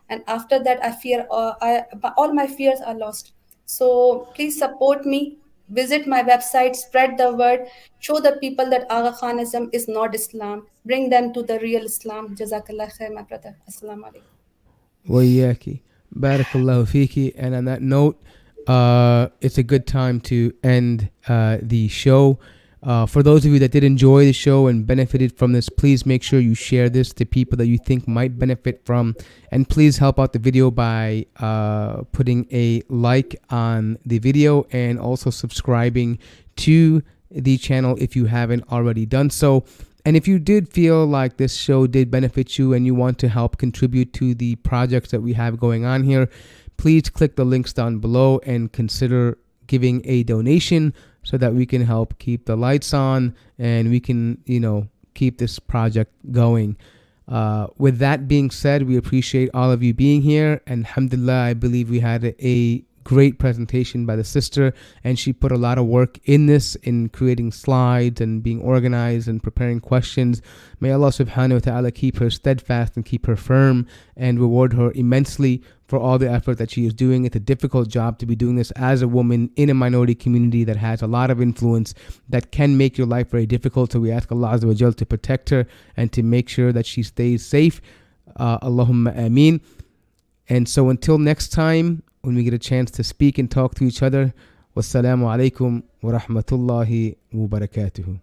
And after that I fear all my fears are lost. So please support me. Visit my website, spread the word, show the people that Aga Khanism is not Islam. Bring them to the real Islam. Jazakallah khair, my brother. Assalamu alaikum.
وإياكي. Barakallahu fiki. And on that note, it's a good time to end the show. For those of you that did enjoy the show and benefited from this, please make sure you share this to people that you think might benefit from. And please help out the video by putting a like on the video and also subscribing to the channel if you haven't already done so. And if you did feel like this show did benefit you and you want to help contribute to the projects that we have going on here, please click the links down below and consider giving a donation so that we can help keep the lights on and we can, keep this project going. With that being said, we appreciate all of you being here. And alhamdulillah, I believe we had a great presentation by the sister, and she put a lot of work in this, in creating slides and being organized and preparing questions. May Allah subhanahu wa ta'ala keep her steadfast and keep her firm and reward her immensely for all the effort that she is doing. It's a difficult job to be doing this as a woman in a minority community that has a lot of influence that can make your life very difficult. So we ask Allah Azza wa Jal to protect her and to make sure that she stays safe. Allahumma ameen. And so until next time, when we get a chance to speak and talk to each other, wassalamu alaikum wa rahmatullahi wa barakatuhu.